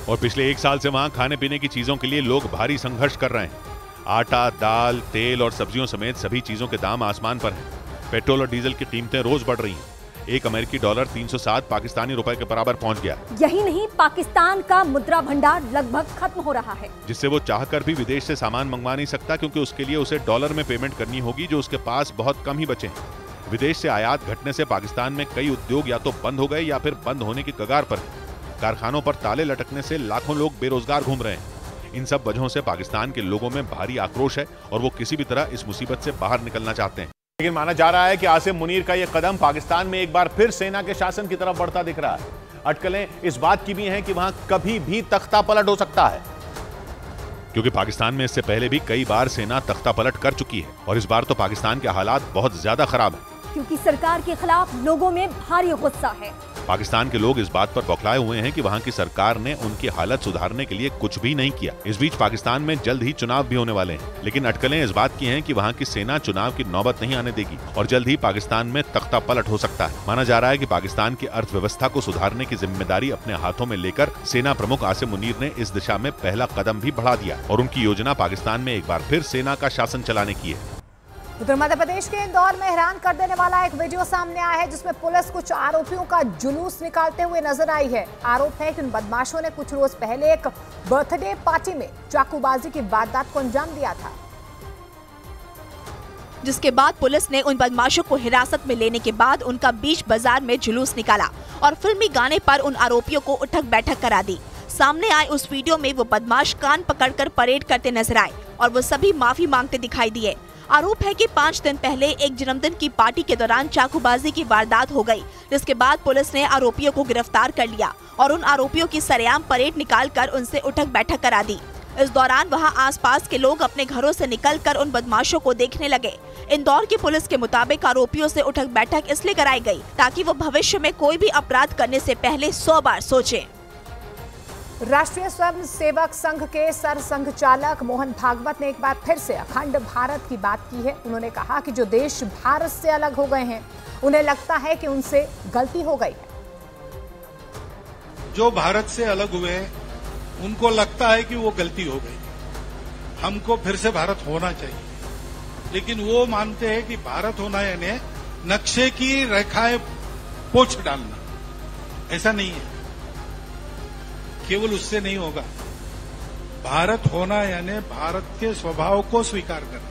और पिछले 1 साल से वहां खाने पीने की चीजों के लिए लोग भारी संघर्ष कर रहे हैं। आटा, दाल, तेल और सब्जियों समेत सभी चीजों के दाम आसमान पर हैं। पेट्रोल और डीजल की कीमतें रोज बढ़ रही हैं। एक अमेरिकी डॉलर 307 पाकिस्तानी रुपए के बराबर पहुंच गया। यही नहीं, पाकिस्तान का मुद्रा भंडार लगभग खत्म हो रहा है, जिससे वो चाहकर भी विदेश से सामान मंगवा नहीं सकता, क्योंकि उसके लिए उसे डॉलर में पेमेंट करनी होगी, जो उसके पास बहुत कम ही बचे हैं। विदेश से आयात घटने से पाकिस्तान में कई उद्योग या तो बंद हो गए या फिर बंद होने की कगार पर। कारखानों पर ताले लटकने से लाखों लोग बेरोजगार घूम रहे हैं। इन सब वजहों से पाकिस्तान के लोगों में भारी आक्रोश है और वो किसी भी तरह इस मुसीबत से बाहर निकलना चाहते हैं। लेकिन माना जा रहा है कि आसिम मुनीर का यह कदम पाकिस्तान में एक बार फिर सेना के शासन की तरफ बढ़ता दिख रहा है। अटकलें इस बात की भी हैं कि वहां कभी भी तख्ता पलट हो सकता है, क्योंकि पाकिस्तान में इससे पहले भी कई बार सेना तख्ता पलट कर चुकी है और इस बार तो पाकिस्तान के हालात बहुत ज्यादा खराब है, क्योंकि सरकार के खिलाफ लोगों में भारी गुस्सा है। पाकिस्तान के लोग इस बात पर बौखलाए हुए हैं कि वहाँ की सरकार ने उनकी हालत सुधारने के लिए कुछ भी नहीं किया। इस बीच पाकिस्तान में जल्द ही चुनाव भी होने वाले हैं, लेकिन अटकलें इस बात की हैं कि वहाँ की सेना चुनाव की नौबत नहीं आने देगी और जल्द ही पाकिस्तान में तख्ता पलट हो सकता है। माना जा रहा है कि पाकिस्तान की अर्थव्यवस्था को सुधारने की जिम्मेदारी अपने हाथों में लेकर सेना प्रमुख आसिम मुनीर ने इस दिशा में पहला कदम भी बढ़ा दिया और उनकी योजना पाकिस्तान में एक बार फिर सेना का शासन चलाने की है। उधर मध्य प्रदेश के इंदौर में हैरान कर देने वाला एक वीडियो सामने आया है, जिसमें पुलिस कुछ आरोपियों का जुलूस निकालते हुए नजर आई है। आरोप है कि उन बदमाशों ने कुछ रोज पहले एक बर्थडे पार्टी में चाकूबाजी की वारदात को अंजाम दिया था, जिसके बाद पुलिस ने उन बदमाशों को हिरासत में लेने के बाद उनका बीच बाजार में जुलूस निकाला और फिल्मी गाने पर उन आरोपियों को उठक बैठक करा दी। सामने आए उस वीडियो में वो बदमाश कान पकड़कर परेड करते नजर आए और वो सभी माफी मांगते दिखाई दिए। आरोप है कि 5 दिन पहले एक जन्मदिन की पार्टी के दौरान चाकूबाजी की वारदात हो गई, जिसके बाद पुलिस ने आरोपियों को गिरफ्तार कर लिया और उन आरोपियों की सरेआम परेड निकालकर उनसे उठक बैठक करा दी। इस दौरान वहां आसपास के लोग अपने घरों से निकलकर उन बदमाशों को देखने लगे। इंदौर की पुलिस के मुताबिक आरोपियों से उठक बैठक इसलिए कराई गई ताकि वो भविष्य में कोई भी अपराध करने से पहले 100 बार सोचें। राष्ट्रीय स्वयं सेवक संघ के सरसंघचालक मोहन भागवत ने एक बार फिर से अखंड भारत की बात की है। उन्होंने कहा कि जो देश भारत से अलग हो गए हैं, उन्हें लगता है कि उनसे गलती हो गई है। जो भारत से अलग हुए हैं, उनको लगता है कि वो गलती हो गई, हमको फिर से भारत होना चाहिए, लेकिन वो मानते हैं कि भारत होना यानी नक्शे की रेखाएं पोंछ डालना, ऐसा नहीं है। केवल उससे नहीं होगा। भारत होना यानी भारत के स्वभाव को स्वीकार करना।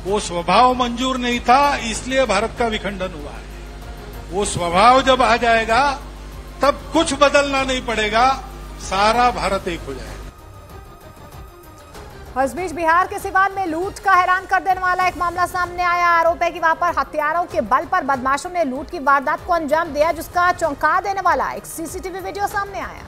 वो स्वभाव मंजूर नहीं था, इसलिए भारत का विखंडन हुआ है। वो स्वभाव जब आ जाएगा तब कुछ बदलना नहीं पड़ेगा, सारा भारत एक हो जाएगा। इस बीच बिहार के सिवान में लूट का हैरान कर देने वाला एक मामला सामने आया। आरोप है कि वहां पर हथियारों के बल पर बदमाशों ने लूट की वारदात को अंजाम दिया, जिसका चौंका देने वाला एक सीसीटीवी वीडियो सामने आया,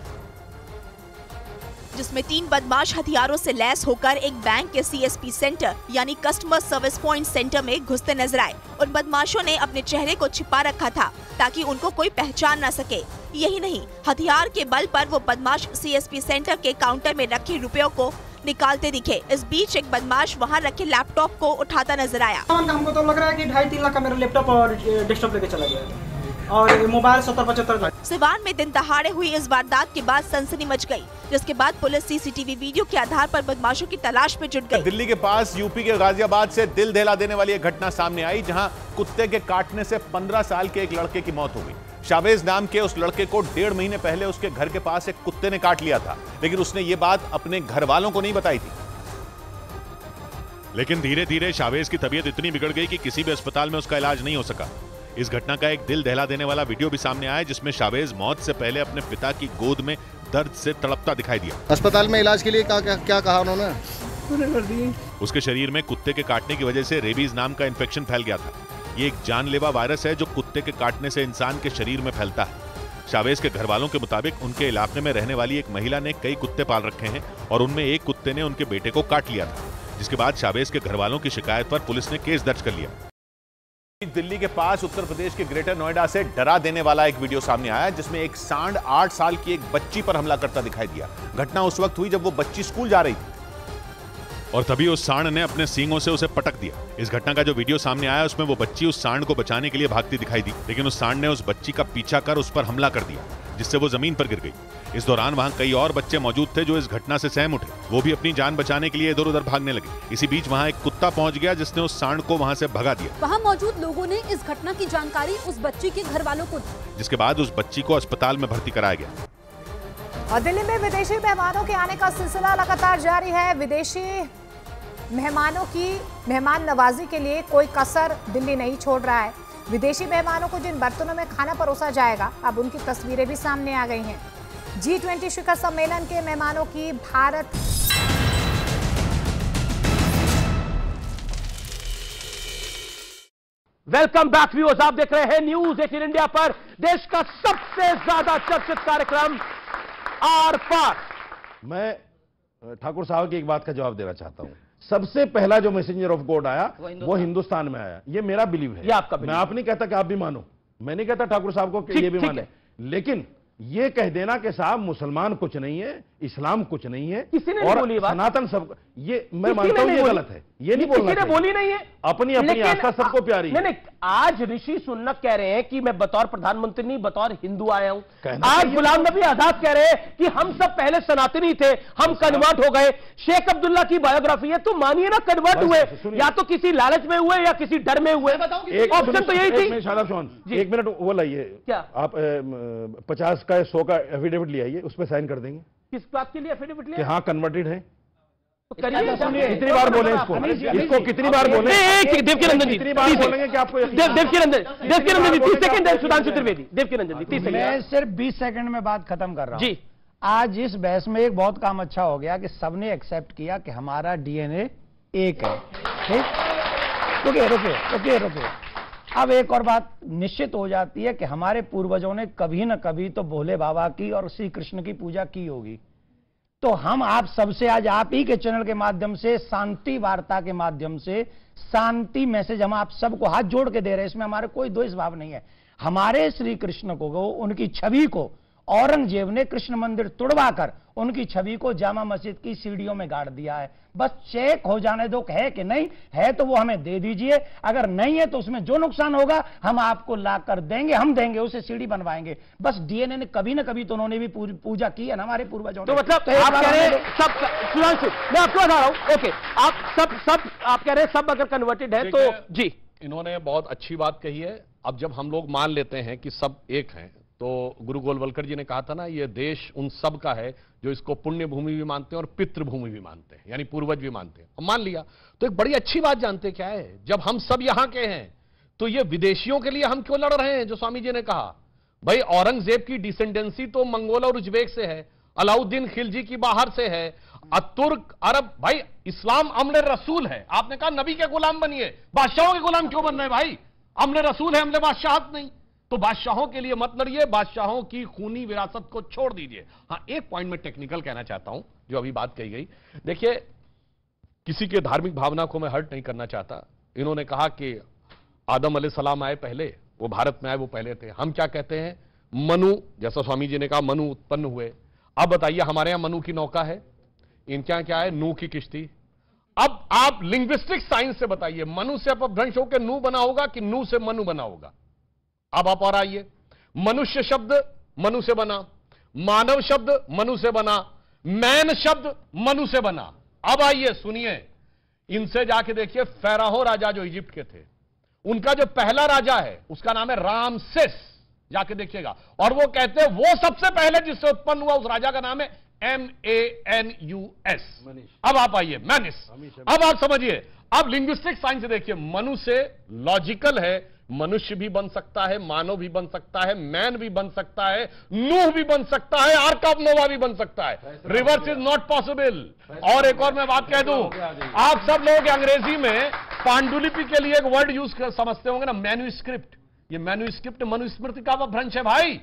जिसमें 3 बदमाश हथियारों से लैस होकर एक बैंक के सीएसपी सेंटर यानी कस्टमर सर्विस पॉइंट सेंटर में घुसते नजर आए। उन बदमाशों ने अपने चेहरे को छिपा रखा था ताकि उनको कोई पहचान न सके। यही नहीं, हथियार के बल पर वो बदमाश सीएसपी सेंटर के काउंटर में रखे रुपयों को निकालते दिखे। इस बीच एक बदमाश वहां रखे लैपटॉप को उठाता नजर आया। हमको तो लग रहा है कि 2.5-3 लाख का मेरा लैपटॉप और डेस्कटॉप लेके चला गया और मोबाइल 70-75 सिवान में दिन दहाड़े हुई इस वारदात के बाद सनसनी मच गई, जिसके बाद पुलिस सीसीटीवी वीडियो के आधार पर बदमाशों की तलाश में जुट गई। दिल्ली के पास यूपी के गाजियाबाद से दिल दहला देने वाली एक घटना सामने आई, जहां कुत्ते के काटने से 15 साल के एक लड़के की मौत हो गई। शावेज नाम के उस लड़के को 1.5 महीने पहले उसके घर के पास एक कुत्ते ने काट लिया था, लेकिन उसने ये बात अपने घर वालों को नहीं बताई थी। लेकिन धीरे धीरे शावेज की तबीयत इतनी बिगड़ गई कि किसी भी अस्पताल में उसका इलाज नहीं हो सका। इस घटना का एक दिल दहला देने वाला वीडियो भी सामने आया, जिसमें शावेज मौत से पहले अपने पिता की गोद में दर्द से तड़पता दिखाई दिया। अस्पताल में इलाज के लिए क्या कहा उन्होंने? उसके शरीर में कुत्ते के काटने की वजह से रेबीज नाम का इन्फेक्शन फैल गया था। ये एक जानलेवा वायरस है जो कुत्ते के काटने से इंसान के शरीर में फैलता है। शावेज के घर वालों के मुताबिक उनके इलाके में रहने वाली एक महिला ने कई कुत्ते पाल रखे हैं और उनमें एक कुत्ते ने उनके बेटे को काट लिया था, जिसके बाद शावेज के घर वालों की शिकायत पर पुलिस ने केस दर्ज कर लिया। दिल्ली के पास उत्तर प्रदेश के ग्रेटर नोएडा से डरा देने वाला एक वीडियो सामने आया, जिसमें एक सांड 8 साल की एक बच्ची पर हमला करता दिखाई दिया। घटना उस वक्त हुई जब वो बच्ची स्कूल जा रही थी और तभी उस सांड ने अपने सींगों से उसे पटक दिया। इस घटना का जो वीडियो सामने आया उसमें वो बच्ची उस सांड को बचाने के लिए भागती दिखाई दी, लेकिन उस सांड ने उस बच्ची का पीछा कर उस पर हमला कर दिया, जिससे वो जमीन पर गिर गई। इस दौरान वहां कई और बच्चे मौजूद थे जो इस घटना से सहम उठे। वो भी अपनी जान बचाने के लिए इधर उधर भागने लगे। इसी बीच वहां एक कुत्ता पहुंच गया, जिसने उस सांड को वहां से भगा दिया। वहां मौजूद लोगों ने इस घटना की जानकारी उस बच्ची के घर वालों को दी, जिसके बाद उस बच्ची को अस्पताल में भर्ती कराया गया। और दिल्ली में विदेशी मेहमानों के आने का सिलसिला लगातार जारी है। विदेशी मेहमानों की मेहमान नवाजी के लिए कोई कसर दिल्ली नहीं छोड़ रहा है। विदेशी मेहमानों को जिन बर्तनों में खाना परोसा जाएगा, अब उनकी तस्वीरें भी सामने आ गई हैं। G20 शिखर सम्मेलन के मेहमानों की भारत वेलकम बैक व्यूअर्स, आप देख रहे हैं न्यूज 18 इंडिया पर देश का सबसे ज्यादा चर्चित कार्यक्रम आर पार। मैं ठाकुर साहब की एक बात का जवाब देना चाहता हूं। सबसे पहला जो मैसेंजर ऑफ गॉड आया वो हिंदुस्तान में आया, ये मेरा बिलीव है। ये आपका बिलीव। मैं आप नहीं कहता कि आप भी मानो, मैं नहीं कहता ठाकुर साहब को कि ये भी माने, लेकिन ये कह देना कि साहब मुसलमान कुछ नहीं है, इस्लाम कुछ नहीं है, किसी ने और बोली बात? सनातन सब, ये मैं मानता हूं ये गलत है, ये नहीं बोलना चाहिए। बोली नहीं है, अपनी अपनी आस्था सबको प्यारी है। नहीं, आज ऋषि सुन्नत कह रहे हैं कि मैं बतौर प्रधानमंत्री नहीं बतौर हिंदू आया हूं। आज गुलाम नबी आजाद कह रहे हैं कि हम सब पहले सनातनी थे, हम कन्वर्ट हो गए। शेख अब्दुल्ला की बायोग्राफी है, तो मानिए ना कन्वर्ट हुए या तो किसी लालच में हुए या किसी डर में हुए, ऑप्शन तो यही थी। एक मिनट वो लाइए, क्या आप 50 का 100 का एफिडेविट ले आइए, उस पर साइन कर देंगे। किस बात के लिए एफिडेविट कि हाँ कन्वर्टेड है। करिए, कितनी बार बोले इसको कितनी बार बोले? देवकीनंदन जी कितनी बार बोलेंगे कि आपको देवकीनंदन जी 30 सेकंड है, सुधांशु त्रिवेदी, देवकीनंदन जी 30 सेकंड। मैं सिर्फ 20 सेकंड में बात खत्म कर रहा हूं। जी, आज इस बहस में एक बहुत काम अच्छा हो गया कि सबने एक्सेप्ट किया कि हमारा डीएनए एक है। ठीक, रुके। अब एक और बात निश्चित हो जाती है कि हमारे पूर्वजों ने कभी न कभी तो भोले बाबा की और श्री कृष्ण की पूजा की होगी। तो हम आप सबसे आज आप ही के चैनल के माध्यम से, शांति वार्ता के माध्यम से शांति मैसेज हम आप सबको हाथ जोड़ के दे रहे हैं। इसमें हमारे कोई द्वेष भाव नहीं है। हमारे श्री कृष्ण को, उनकी छवि को औरंगजेब ने कृष्ण मंदिर तुड़वाकर उनकी छवि को जामा मस्जिद की सीढ़ियों में गाड़ दिया है। बस चेक हो जाने दो है कि नहीं है, तो वो हमें दे दीजिए। अगर नहीं है तो उसमें जो नुकसान होगा हम आपको ला कर देंगे, हम देंगे, उसे सीढ़ी बनवाएंगे। बस डीएनए ने कभी ना कभी तो उन्होंने भी पूजा की है ना हमारे पूर्वजों ने। तो मतलब आप कह रहे हैं सब, सुधांशु मैं आपको बता रहा हूं, ओके, आप सब आप कह रहे हैं सब अगर कन्वर्टेड है तो जी। इन्होंने बहुत अच्छी बात कही है। अब जब हम लोग मान लेते हैं कि सब एक हैं, तो गुरु गोलवलकर जी ने कहा था ना, ये देश उन सब का है जो इसको पुण्य भूमि भी मानते हैं और पितृभूमि भी मानते हैं, यानी पूर्वज भी मानते हैं। हम मान लिया तो एक बड़ी अच्छी बात जानते क्या है, जब हम सब यहां के हैं तो ये विदेशियों के लिए हम क्यों लड़ रहे हैं? जो स्वामी जी ने कहा, भाई औरंगजेब की डिसेंडेंसी तो मंगोल और उज्बेक से है, अलाउद्दीन खिलजी की बाहर से है, तुर्क अरब। भाई इस्लाम अमले रसूल है। आपने कहा नबी के गुलाम बनिए, बादशाहों के गुलाम क्यों बन रहे हैं? भाई अमले रसूल है, अमले बादशाहत नहीं। तो बादशाहों के लिए मत लड़िए, बादशाहों की खूनी विरासत को छोड़ दीजिए। हां, एक पॉइंट में टेक्निकल कहना चाहता हूं जो अभी बात कही गई। देखिए, किसी के धार्मिक भावना को मैं हर्ट नहीं करना चाहता। इन्होंने कहा कि आदम अलैहिस्सलाम आए पहले, वो भारत में आए, वो पहले थे। हम क्या कहते हैं? मनु, जैसा स्वामी जी ने कहा मनु उत्पन्न हुए। अब बताइए, हमारे यहां मनु की नौका है, इनके यहां क्या है? नूह की किश्ती। अब आप लिंग्विस्टिक साइंस से बताइए, मनु से अपभ्रंश होकर नूह बना होगा कि नूह से मनु बना होगा? अब आप और आइए, मनुष्य शब्द मनु से बना, मानव शब्द मनु से बना, मैन शब्द मनु से बना। अब आइए सुनिए, इनसे जाके देखिए, फेराहो राजा जो इजिप्ट के थे, उनका जो पहला राजा है उसका नाम है रामसेस, जाके देखिएगा। और वो कहते हैं वो सबसे पहले जिससे उत्पन्न हुआ उस राजा का नाम है MANUS। अब आप आइए, मैनिस। अब आप समझिए, अब लिंग्विस्टिक साइंस से देखिए, मनु से लॉजिकल है, मनुष्य भी बन सकता है, मानव भी बन सकता है, मैन भी बन सकता है, नूह भी बन सकता है, आर्क ऑफ नोवा भी बन सकता है। Reverse is not possible. और एक और मैं बात कह दूं, आप सब लोग अंग्रेजी में पांडुलिपि के लिए एक वर्ड यूज समझते होंगे ना, मैन्यूस्क्रिप्ट। ये मैन्यूस्क्रिप्ट मनुस्मृति का भ्रंश है भाई,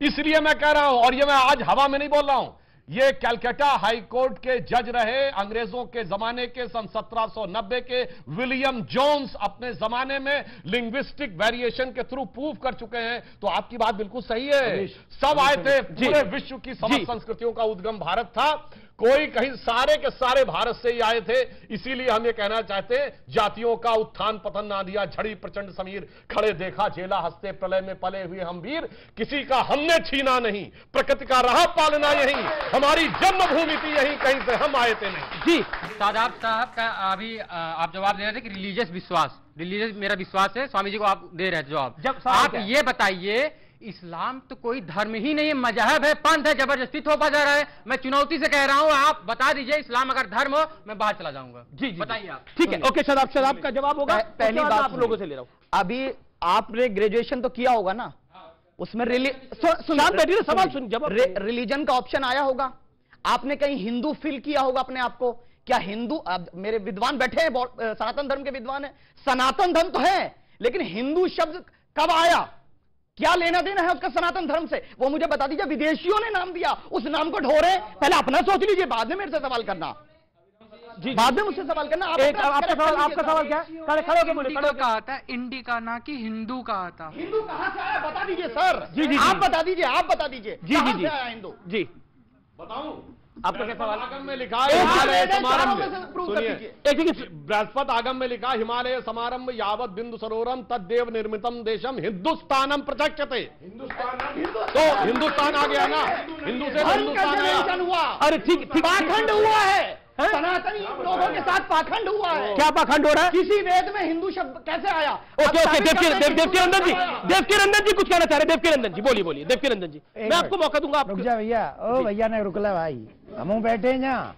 इसलिए मैं कह रहा हूं। और ये मैं आज हवा में नहीं बोल रहा हूं, ये कलकत्ता हाई कोर्ट के जज रहे अंग्रेजों के जमाने के, सन 1790 के विलियम जोन्स अपने जमाने में लिंग्विस्टिक वेरिएशन के थ्रू प्रूव कर चुके हैं। तो आपकी बात बिल्कुल सही है, सब आए थे, पूरे विश्व की समस्त संस्कृतियों का उद्गम भारत था, कोई कहीं, सारे के सारे भारत से ही आए थे। इसीलिए हम ये कहना चाहते हैं, जातियों का उत्थान पतन ना दिया, झड़ी प्रचंड समीर, खड़े देखा झेला, हंसते प्रलय में पले हुए हम वीर, किसी का हमने छीना नहीं, प्रकृति का रहा पालना यही, हमारी जन्मभूमि थी यही, कहीं से हम आए थे नहीं। जी शादाब साहब का अभी आप जवाब दे रहे थे कि रिलीजियस विश्वास, रिलीजियस मेरा विश्वास है, स्वामी जी को आप दे रहे थे जवाब। आप ये बताइए, इस्लाम तो कोई धर्म ही नहीं है, मजहब है, पंथ है, जबरदस्ती थोपा जा रहा है। मैं चुनौती से कह रहा हूं, आप बता दीजिए, इस्लाम अगर धर्म हो मैं बाहर चला जाऊंगा। जी बताइए आप। ठीक है, ओके, शदाब का जवाब होगा। पहली बात आप लोगों से ले रहा हूं, अभी आपने ग्रेजुएशन तो किया होगा ना, उसमें सवाल सुन, जब रिलीजन का ऑप्शन आया होगा, आपने कहीं हिंदू फील किया होगा अपने आप को? क्या हिंदू, मेरे विद्वान बैठे हैं, सनातन धर्म के विद्वान है, सनातन धर्म तो है, लेकिन हिंदू शब्द कब आया? क्या लेना देना है उसका सनातन धर्म से? वो मुझे बता दीजिए। विदेशियों ने नाम दिया, उस नाम को ढो रहे, पहले अपना सोच लीजिए, बाद में मेरे से सवाल करना। बाद में मुझसे सवाल करना। आपका सवाल क्या है? खड़े होके बोलिए। इंडिका कहा था, इंडिका ना कि हिंदू कहा था। हिंदू कहाँ से आया बता दीजिए सर। जी आप बता दीजिए, आप बता दीजिए कहाँ से आया हिंदू। जी बताऊं आपका क्या सवाल? आगम में लिखा है हिमालय समारंभ। सुनिए, बृहस्पति आगम में लिखा हिमालय समारंभ यावत बिंदु सरोवरम तद्देव निर्मितम देशम हिंदुस्तानम प्रचक्षते। तो हिंदुस्तान आ गया ना, हिंदू से हिंदुस्तान आया। हुआ। अरे ठीक पाखंड हुआ है, सनातनी लोगों के साथ पाखंड हुआ है। क्या पाखंड हो रहा है? किसी वेद में हिंदू शब्द कैसे आया? ओके देवकीनंदन जी कुछ कहना चाह रहे। देवकीनंदन जी बोलिए। देवकीनंदन जी मैं आपको मौका दूंगा। रुक जा भैया। ओ भैया ने रुक ला भाई, हम बैठे हैं यहाँ।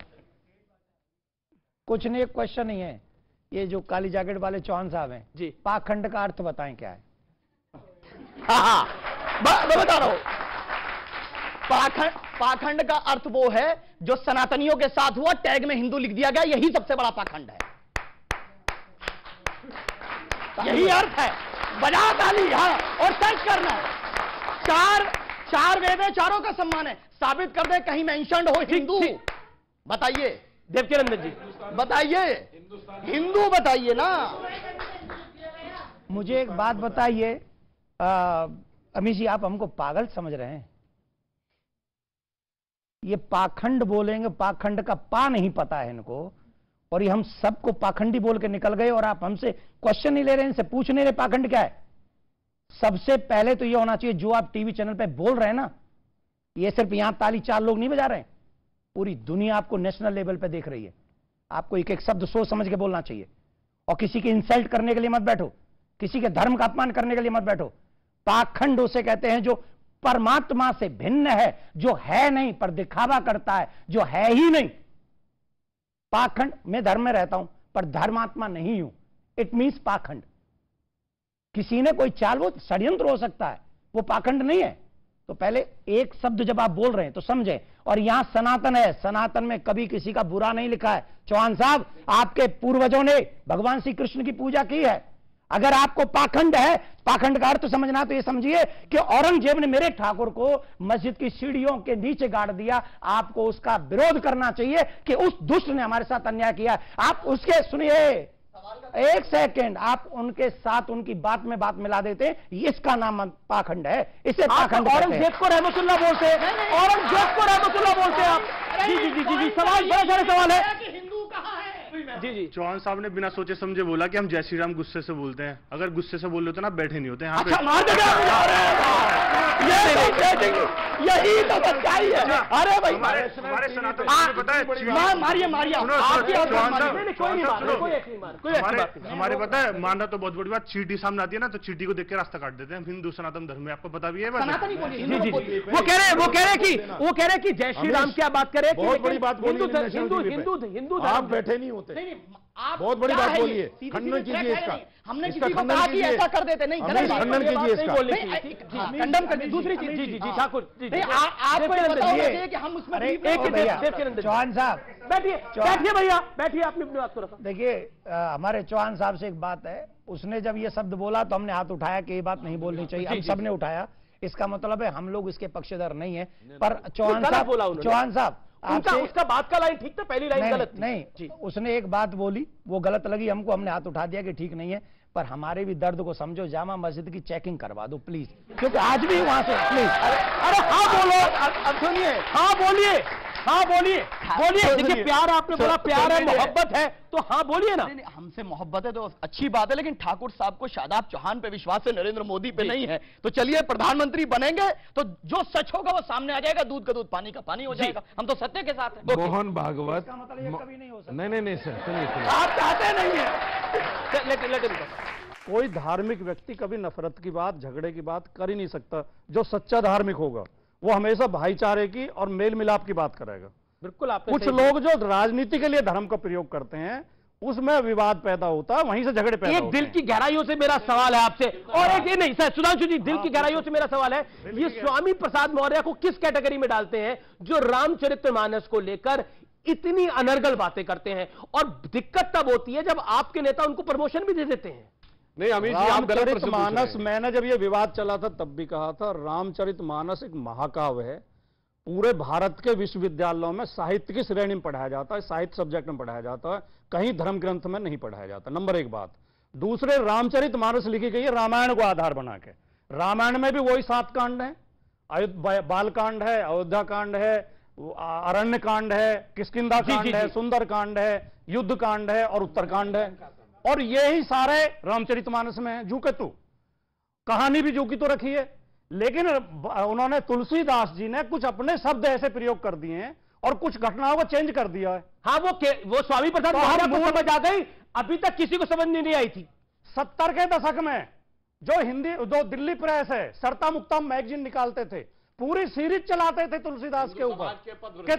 कुछ नहीं, एक क्वेश्चन नहीं है। ये जो काली जैकेट वाले चौहान साहब हैं जी, पाखंड का अर्थ बताएं क्या है? हाँ मैं बता रहा हूं। पाखंड का अर्थ वो है जो सनातनियों के साथ हुआ, टैग में हिंदू लिख दिया गया, यही सबसे बड़ा पाखंड है। यही अर्थ है। बजा ताली हाँ, और सर्च करना। चार वेद है, चारों का सम्मान है। साबित कर दे कहीं मेंशन्ड हो हिंदू। बताइए देवकीनंदन जी, बताइए हिंदू बताइए ना। मुझे एक बात बताइए अमीश जी, आप हमको पागल समझ रहे हैं? ये पाखंड बोलेंगे, पाखंड का पा नहीं पता है इनको, और ये हम सबको पाखंडी बोल के निकल गए, और आप हमसे क्वेश्चन नहीं ले रहे, इनसे पूछ नहीं रहे पाखंड क्या है। सबसे पहले तो ये होना चाहिए, जो आप टीवी चैनल पे बोल रहे हैं ना, ये सिर्फ यहां ताली 4 लोग नहीं बजा रहे हैं, पूरी दुनिया आपको नेशनल लेवल पे देख रही है। आपको एक एक शब्द सोच समझ के बोलना चाहिए, और किसी की इंसल्ट करने के लिए मत बैठो, किसी के धर्म का अपमान करने के लिए मत बैठो। पाखंड उसे कहते हैं जो परमात्मा से भिन्न है, जो है नहीं पर दिखावा करता है, जो है ही नहीं। पाखंड, मैं धर्म में रहता हूं पर धर्मात्मा नहीं हूं, इट मीन्स पाखंड। किसी ने कोई चाल, वो षड्यंत्र हो सकता है, वो पाखंड नहीं है। तो पहले एक शब्द जब आप बोल रहे हैं तो समझे। और यहां सनातन है, सनातन में कभी किसी का बुरा नहीं लिखा है। चौहान साहब, आपके पूर्वजों ने भगवान श्री कृष्ण की पूजा की है। अगर आपको पाखंड है, पाखंड का अर्थ समझना, तो ये समझिए कि औरंगजेब ने मेरे ठाकुर को मस्जिद की सीढ़ियों के नीचे गाड़ दिया। आपको उसका विरोध करना चाहिए कि उस दुष्ट ने हमारे साथ अन्याय किया। आप उसके, सुनिए एक सेकंड, आप उनके साथ उनकी बात में बात मिला देते हैं, इसका नाम पाखंड है। इसे पाखंड। औरंगजेब को रहमतुल्लाह बोलते हैं, औरंगजेब को रहमतुल्लाह बोलते हैं आप। जी सवाल, बड़े सारे सवाल है। जी चौहान साहब ने बिना सोचे समझे बोला कि हम जय श्री राम गुस्से से बोलते हैं। अगर गुस्से से बोल रहे तो ना बैठे नहीं होते यहाँ पे। यही तो सच्चाई है। अरे भाई हमारे सनातन पता है, हमारे पता है, मानना तो बहुत बड़ी बात, चींटी सामने आती है ना तो चींटी को देख के रास्ता काट देते हैं। हिंदू सनातन धर्म में आपको पता भी है। वो कह रहे कि जय श्री राम क्या बात करे, बहुत बड़ी बात बोली हिंदू आप बैठे नहीं होते। बहुत बड़ी बात बोलिए, खंडन कीजिए इसका। हमने किसी को कहा कि ऐसा कर देते नहीं, खंडन कीजिए इसका। खंडन कर। दूसरी चीज, जी ठाकुर, आपको बताइए कि हम उसमें चौहान साहब बैठिए भैया, बैठिए, आपने अपनी बात को रखा। देखिए हमारे चौहान साहब से एक बात है, उसने जब ये शब्द बोला तो हमने हाथ उठाया कि ये बात नहीं बोलनी चाहिए। हम सबने उठाया, इसका मतलब है हम लोग इसके पक्षधर नहीं है। पर चौहान साहब उसका बात का लाइन ठीक था, पहली लाइन गलत नहीं। उसने एक बात बोली, वो गलत लगी हमको, हमने हाथ उठा दिया कि ठीक नहीं है। पर हमारे भी दर्द को समझो, जामा मस्जिद की चेकिंग करवा दो प्लीज, क्योंकि आज भी वहां से प्लीज। अरे हाँ बोलो, अब सुनिए, हाँ बोलिए, हाँ बोलिए, बोलिए। देखिए प्यार, आपने बोला प्यार है, मोहब्बत है, तो हाँ बोलिए ना। हमसे मोहब्बत है तो अच्छी बात है, लेकिन ठाकुर साहब को शादाब चौहान पे विश्वास है, नरेंद्र मोदी पे नहीं है। तो चलिए प्रधानमंत्री बनेंगे तो जो सच होगा वो सामने आ जाएगा, दूध का दूध पानी का पानी हो जाएगा। हम तो सत्य के साथ हैं। मोहन भागवत नहीं सर, सुनिए आप चाहते नहीं है। लेकिन कोई धार्मिक व्यक्ति कभी नफरत की बात, झगड़े की बात कर ही नहीं सकता। जो सच्चा धार्मिक होगा वो हमेशा भाईचारे की और मेल मिलाप की बात करेगा। बिल्कुल। कुछ लोग जो राजनीति के लिए धर्म का प्रयोग करते हैं, उसमें विवाद पैदा होता है, वहीं से झगड़े पैदा होते हैं। एक दिल की गहराइयों से मेरा सवाल है आपसे, और एक ये नहीं सर, सुधांशु जी, दिल की गहराइयों से मेरा सवाल है, ये स्वामी प्रसाद मौर्य को किस कैटेगरी में डालते हैं जो रामचरितमानस को लेकर इतनी अनर्गल बातें करते हैं? और दिक्कत तब होती है जब आपके नेता उनको प्रमोशन भी दे देते हैं। नहीं अमित जी, आप रामचरितमानस, मैंने जब ये विवाद चला था तब भी कहा था, रामचरितमानस एक महाकाव्य है, पूरे भारत के विश्वविद्यालयों में साहित्य की श्रेणी में पढ़ाया जाता है, साहित्य सब्जेक्ट में पढ़ाया जाता है, कहीं धर्म ग्रंथ में नहीं पढ़ाया जाता। नंबर एक बात। दूसरे, रामचरितमानस लिखी गई है रामायण को आधार बना के। रामायण में भी वही 7 कांड हैं, बाल कांड है, अयोध्या कांड है, अरण्य कांड है, किष्किंधा कांड है, सुंदर कांड है, युद्ध कांड है और उत्तरकांड है, और यही सारे रामचरितमानस में है। जूकेतु कहानी भी जूकी तो रखी है, लेकिन उन्होंने तुलसीदास जी ने कुछ अपने शब्द ऐसे प्रयोग कर दिए हैं और कुछ घटनाओं को चेंज कर दिया है। हाँ, वो स्वामी प्रसाद को समझ आ गई, अभी तक किसी को समझ नहीं आई थी। 70 के दशक में जो दिल्ली प्रेस है, सरता मुक्तम मैगजीन निकालते थे, पूरी सीरीज चलाते थे तुलसीदास के ऊपर के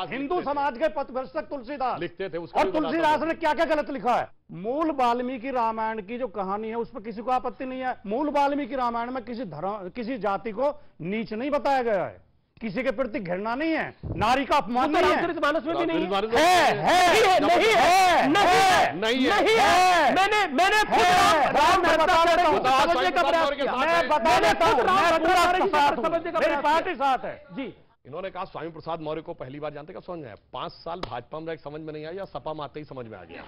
हिंदू समाज के पथभ्रष्टक तुलसीदास लिखते थे। और तुलसीदास ने क्या क्या गलत लिखा है। मूल वाल्मीकि रामायण की जो कहानी है उस पर किसी को आपत्ति नहीं है। मूल वाल्मीकि रामायण में किसी जाति को नीच नहीं बताया गया है, किसी के प्रति घृणा नहीं है, नारी का अपमान नहीं है। रामचरितमानस में भी नहीं है। नहीं है। मैंने मेरी पार्टी साथ है जी। इन्होंने कहा स्वामी प्रसाद मौर्य को पहली बार जानते क्या समझ में आया? 5 साल भाजपा में समझ में नहीं आया, या सपा में आते ही समझ में आ गया।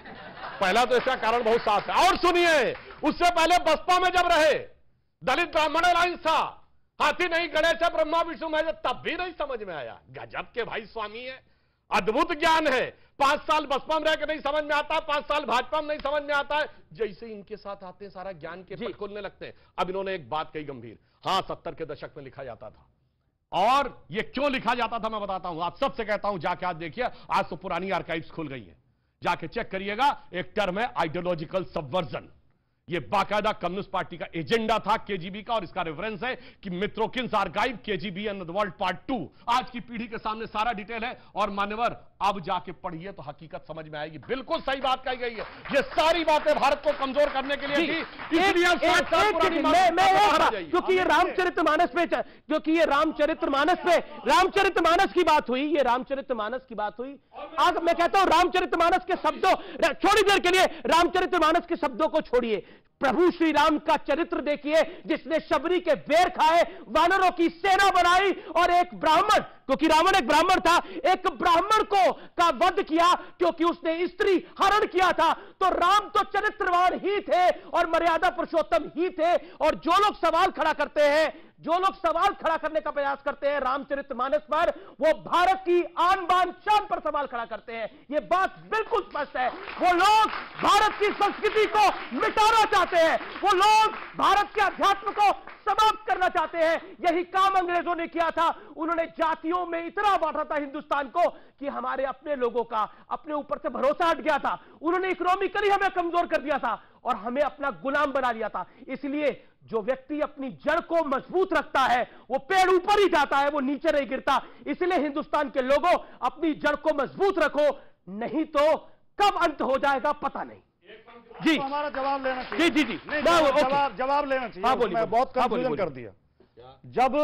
पहला तो इसका कारण बहुत साफ है। और सुनिए, उससे पहले बसपा में जब रहे, दलित ब्राह्मण अलायंस था, हाथी नहीं गणेश ब्रह्मा विष्णु महेश, तब भी नहीं समझ में आया। गजब के भाई स्वामी है, अद्भुत ज्ञान है। 5 साल बसपा में रहकर नहीं समझ में आता, 5 साल भाजपा में नहीं समझ में आता है, जैसे इनके साथ आते हैं सारा ज्ञान के पट खोलने लगते हैं। अब इन्होंने एक बात कही गंभीर, हाँ 70 के दशक में लिखा जाता था, और ये क्यों लिखा जाता था मैं बताता हूं। आप सबसे कहता हूं जाके आज देखिए, आज तो पुरानी आर्काइव्स खुल गई हैं, जाके चेक करिएगा। एक टर्म है आइडियोलॉजिकल सबवर्जन। ये बाकायदा कम्युनिस्ट पार्टी का एजेंडा था केजीबी का, और इसका रेफरेंस है कि Mitrokhin's archive KGB and the world part 2। आज की पीढ़ी के सामने सारा डिटेल है, और मान्यवर अब जाके पढ़िए तो हकीकत समझ में आएगी। बिल्कुल सही बात कही गई है, ये सारी बातें भारत को कमजोर करने के लिए थी, इसलिए क्योंकि ये रामचरितमानस की बात हुई, ये रामचरितमानस की बात हुई। आज मैं कहता हूं रामचरितमानस के शब्दों, थोड़ी देर के लिए रामचरितमानस के शब्दों को छोड़िए, प्रभु श्री राम का चरित्र देखिए, जिसने शबरी के बेर खाए, वानरों की सेना बनाई, और एक ब्राह्मण, क्योंकि रावण एक ब्राह्मण था, एक ब्राह्मण को का वध किया क्योंकि उसने स्त्री हरण किया था। तो राम तो चरित्रवान ही थे और मर्यादा पुरुषोत्तम ही थे। और जो लोग सवाल खड़ा करते हैं, जो लोग सवाल खड़ा करने का प्रयास करते हैं रामचरितमानस पर, वो भारत की आन बान शान पर सवाल खड़ा करते हैं। ये बात बिल्कुल स्पष्ट है। वो लोग भारत की संस्कृति को मिटाना चाहते हैं, वो लोग भारत के अध्यात्म को समाप्त करना चाहते हैं। यही काम अंग्रेजों ने किया था। उन्होंने जातियों में इतना बांटा था हिंदुस्तान को कि हमारे अपने लोगों का अपने ऊपर से भरोसा हट गया था। उन्होंने इकोनॉमिकली हमें कमजोर कर दिया था और हमें अपना गुलाम बना लिया था। इसलिए जो व्यक्ति अपनी जड़ को मजबूत रखता है, वो पेड़ ऊपर ही जाता है, वो नीचे नहीं गिरता। इसलिए हिंदुस्तान के लोगों, अपनी जड़ को मजबूत रखो, नहीं तो कब अंत हो जाएगा पता नहीं। जी, तो हमारा जवाब लेना चाहिए। जी। जवाब लेना चाहिए। मैं बहुत कंफ्यूजन कर दिया। जब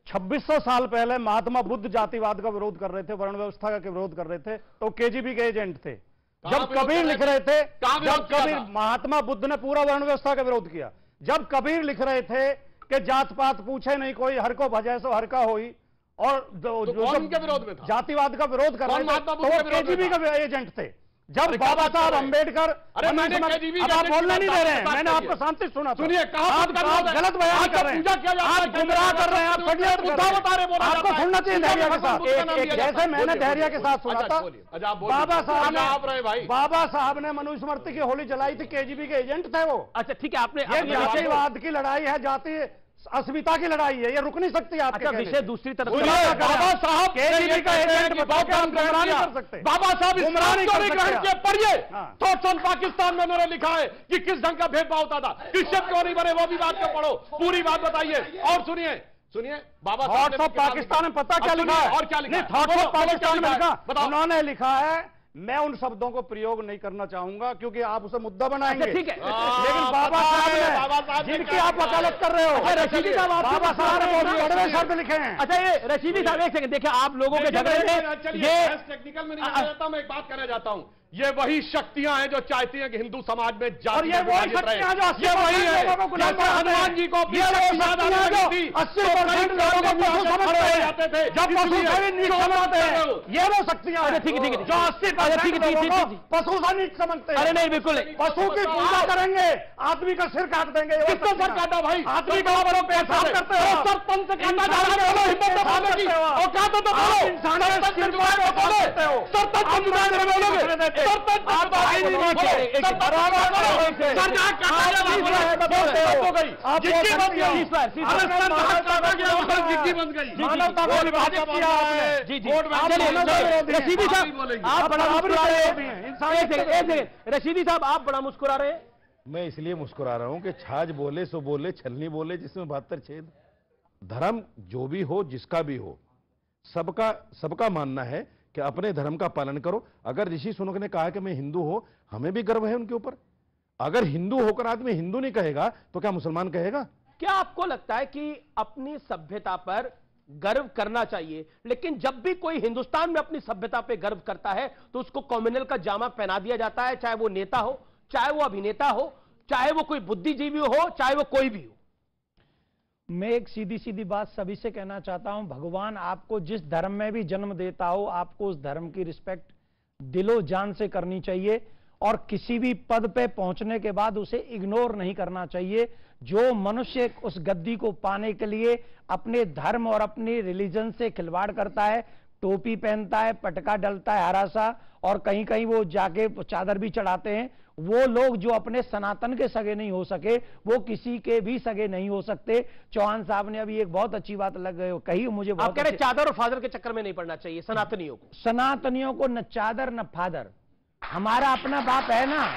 2600 साल पहले महात्मा बुद्ध जातिवाद का विरोध कर रहे थे, वर्ण व्यवस्था का विरोध कर रहे थे, तो केजीबी के एजेंट थे। जब कबीर लिख रहे थे, जब कबीर, महात्मा बुद्ध ने पूरा वर्ण व्यवस्था का विरोध किया। जब कबीर लिख रहे थे कि जात पात पूछे नहीं कोई, हर को भजे सो हर का होई, और जातिवाद का विरोध कर रहे थे, तो वो केजीबी का एजेंट थे। जब बाबा साहब अंबेडकर, अरे मैंने आप बोलने नहीं दे रहे हैं, मैंने आपको शांति सुना। सुनिए, आप गलत बयान कर रहे हैं, आप गुमराह कर रहे हैं, आप षड्यंत्र कर रहे हैं। आपको सुनना चाहिए धैर्य के साथ, जैसे मैंने धैर्य के साथ सुना था। बाबा साहब ने मनुस्मृति की होली जलाई थी, केजीबी के एजेंट थे वो। अच्छा ठीक है, आपने जातिवाद की लड़ाई है, जाति अस्मिता की लड़ाई है, ये रुक नहीं सकती। आपका विषय दूसरी तरफ, बाबा साहब केजीबी का एजेंट बताओ कि हम गुमराह नहीं कर सकते। बाबा साहब गुमराह नहीं कर सकते। पढ़िए, थॉट्स ऑन पाकिस्तान में उन्होंने लिखा है कि किस ढंग का भेदभाव होता था, क्रिश्चियन क्यों नहीं बने, वो भी बात को पढ़ो, पूरी बात बताइए। और सुनिए बाबा थॉट्स ऑफ पाकिस्तान में पता क्या लिखा है, और क्या लिखा है? थॉट्स ऑफ पाकिस्तान में लिखा, उन्होंने लिखा है, मैं उन शब्दों को प्रयोग नहीं करना चाहूंगा क्योंकि आप उसे मुद्दा बनाएंगे। ठीक है, लेकिन बाबा साहब ने, जिनकी आप वकालत कर रहे हो, रशीदी साहब, बाबा साहब ने बहुत बड़े शब्द लिखे हैं। अच्छा, ये रशीदी साहब एक सेकंड देखिए, आप लोगों के झगड़े में ये टेक्निकल में नहीं जाता, मैं एक बात कहना चाहता हूं। ये वही शक्तियां हैं जो चाहती हैं कि हिंदू समाज में जाति और ये वही शक्तियां जो ये वही है जैसे हनुमान जी को अपनी शक्ति याद आने लगी थी 80% लोगों को पशु समझते हैं जाते थे जब पशु सैनिक समझते हैं। ये वो शक्तियां हैं ठीक है जो 80% लोगों को पशु सैनिक समझते हैं। अरे नहीं बिल्कुल पशु की पूजा करेंगे, आदमी का सिर काट देंगे। किसका सर काटा भाई? आदमी का बड़ो पैसा करते हो, सब पंच काटा जा रहा है। हिम्मत दिखाने की औकात तो बोलो, इंसान रशीदी साहब आप बड़ा मुस्कुरा रहे हैं। मैं इसलिए मुस्कुरा रहा हूं कि छाछ बोले सो बोले, छलनी बोले जिसमें 72 छेद। धर्म जो भी हो, जिसका भी हो, सबका मानना है कि अपने धर्म का पालन करो। अगर ऋषि सुनक ने कहा कि मैं हिंदू हूं, हमें भी गर्व है उनके ऊपर। अगर हिंदू होकर आदमी हिंदू नहीं कहेगा तो क्या मुसलमान कहेगा? क्या आपको लगता है कि अपनी सभ्यता पर गर्व करना चाहिए, लेकिन जब भी कोई हिंदुस्तान में अपनी सभ्यता पे गर्व करता है तो उसको कॉम्युनल का जामा पहना दिया जाता है, चाहे वो नेता हो, चाहे वो अभिनेता हो, चाहे वो कोई बुद्धिजीवी हो, चाहे वो कोई भी हो? मैं एक सीधी सीधी बात सभी से कहना चाहता हूं, भगवान आपको जिस धर्म में भी जन्म देता हो, आपको उस धर्म की रिस्पेक्ट दिलो जान से करनी चाहिए और किसी भी पद पे पहुंचने के बाद उसे इग्नोर नहीं करना चाहिए। जो मनुष्य उस गद्दी को पाने के लिए अपने धर्म और अपनी रिलीजन से खिलवाड़ करता है, टोपी पहनता है, पटका डलता है हरा सा, और कहीं कहीं वो जाके चादर भी चढ़ाते हैं, वो लोग जो अपने सनातन के सगे नहीं हो सके वो किसी के भी सगे नहीं हो सकते। चौहान साहब ने अभी एक बहुत अच्छी बात कही, मुझे आप कह रहे चादर और फादर के चक्कर में नहीं पड़ना चाहिए सनातनियों को। सनातनियों को न चादर न फादर, हमारा अपना बाप है ना।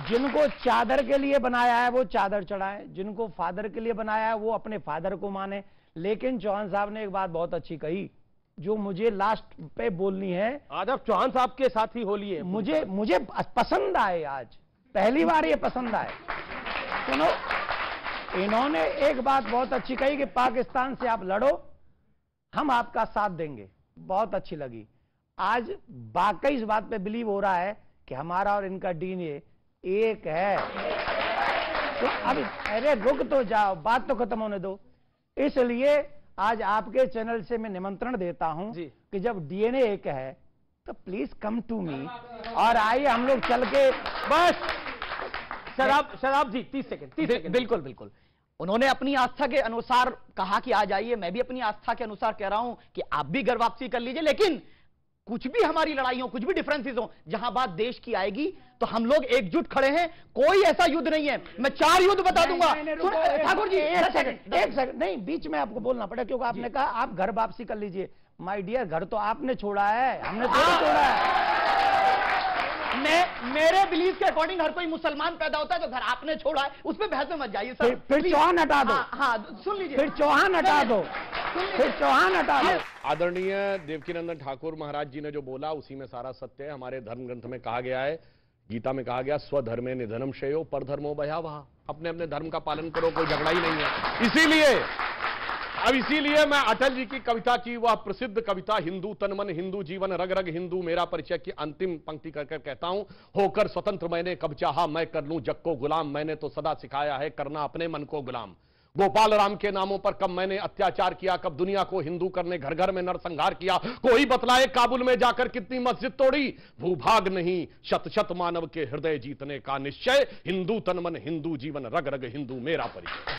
जिनको चादर के लिए बनाया है वो चादर चढ़ाए, जिनको फादर के लिए बनाया है वो अपने फादर को माने। लेकिन चौहान साहब ने एक बात बहुत अच्छी कही जो मुझे लास्ट पे बोलनी है। आज आप चौहान साहब के साथ ही होली है। मुझे पसंद आए, आज पहली बार ये पसंद आए। सुनो, इन्होंने एक बात बहुत अच्छी कही कि पाकिस्तान से आप लड़ो, हम आपका साथ देंगे। बहुत अच्छी लगी। आज वाकई इस बात पे बिलीव हो रहा है कि हमारा और इनका डीएनए एक है। तो अब अरे रुक तो जाओ, बात तो खत्म होने दो। इसलिए आज आपके चैनल से मैं निमंत्रण देता हूं कि जब डीएनए एक है तो प्लीज कम टू मी और आइए हम लोग चल के बस। शराब जी 30 सेकंड। बिल्कुल बिल्कुल। उन्होंने अपनी आस्था के अनुसार कहा कि आ जाइए, मैं भी अपनी आस्था के अनुसार कह रहा हूं कि आप भी घर वापसी कर लीजिए। लेकिन कुछ भी हमारी लड़ाई हो, कुछ भी डिफरेंसेस हो, जहां बात देश की आएगी तो हम लोग एकजुट खड़े हैं। कोई ऐसा युद्ध नहीं है। मैं 4 युद्ध बता दूंगा। ठाकुर जी एक सेकंड नहीं, बीच में आपको बोलना पड़ा क्योंकि आपने कहा आप घर वापसी कर लीजिए। माय डियर, घर तो आपने छोड़ा है, हमने तो नहीं छोड़ा है। मेरे बिलीव के अकॉर्डिंग हर कोई मुसलमान पैदा होता है, तो घर आपने छोड़ा है, उसमें बहस में मत जाइए सर। फिर चौहान हटा दो। हाँ सुन लीजिए, फिर चौहान हटा दो, फिर चौहान हटा दो। आदरणीय देवकीनंदन ठाकुर महाराज जी ने जो बोला उसी में सारा सत्य है। हमारे धर्म ग्रंथ में कहा गया है, गीता में कहा गया, स्वधर्मे निधनम श्रेयो परधर्मो भयावह। अपने अपने धर्म का पालन करो, कोई झगड़ा ही नहीं है। इसीलिए मैं अटल जी की कविता की वह प्रसिद्ध कविता हिंदू तन मन हिंदू जीवन रग रग हिंदू मेरा परिचय की अंतिम पंक्ति कर कहता हूं, होकर स्वतंत्र मैंने कब चाहा मैं कर लूं जग को गुलाम, मैंने तो सदा सिखाया है करना अपने मन को गुलाम। गोपाल राम के नामों पर कब मैंने अत्याचार किया, कब दुनिया को हिंदू करने घर घर में नरसंहार किया। कोई बतलाए काबुल में जाकर कितनी मस्जिद तोड़ी, भूभाग नहीं शत शत मानव के हृदय जीतने का निश्चय, हिंदू तन मन हिंदू जीवन रग रग हिंदू मेरा परिचय।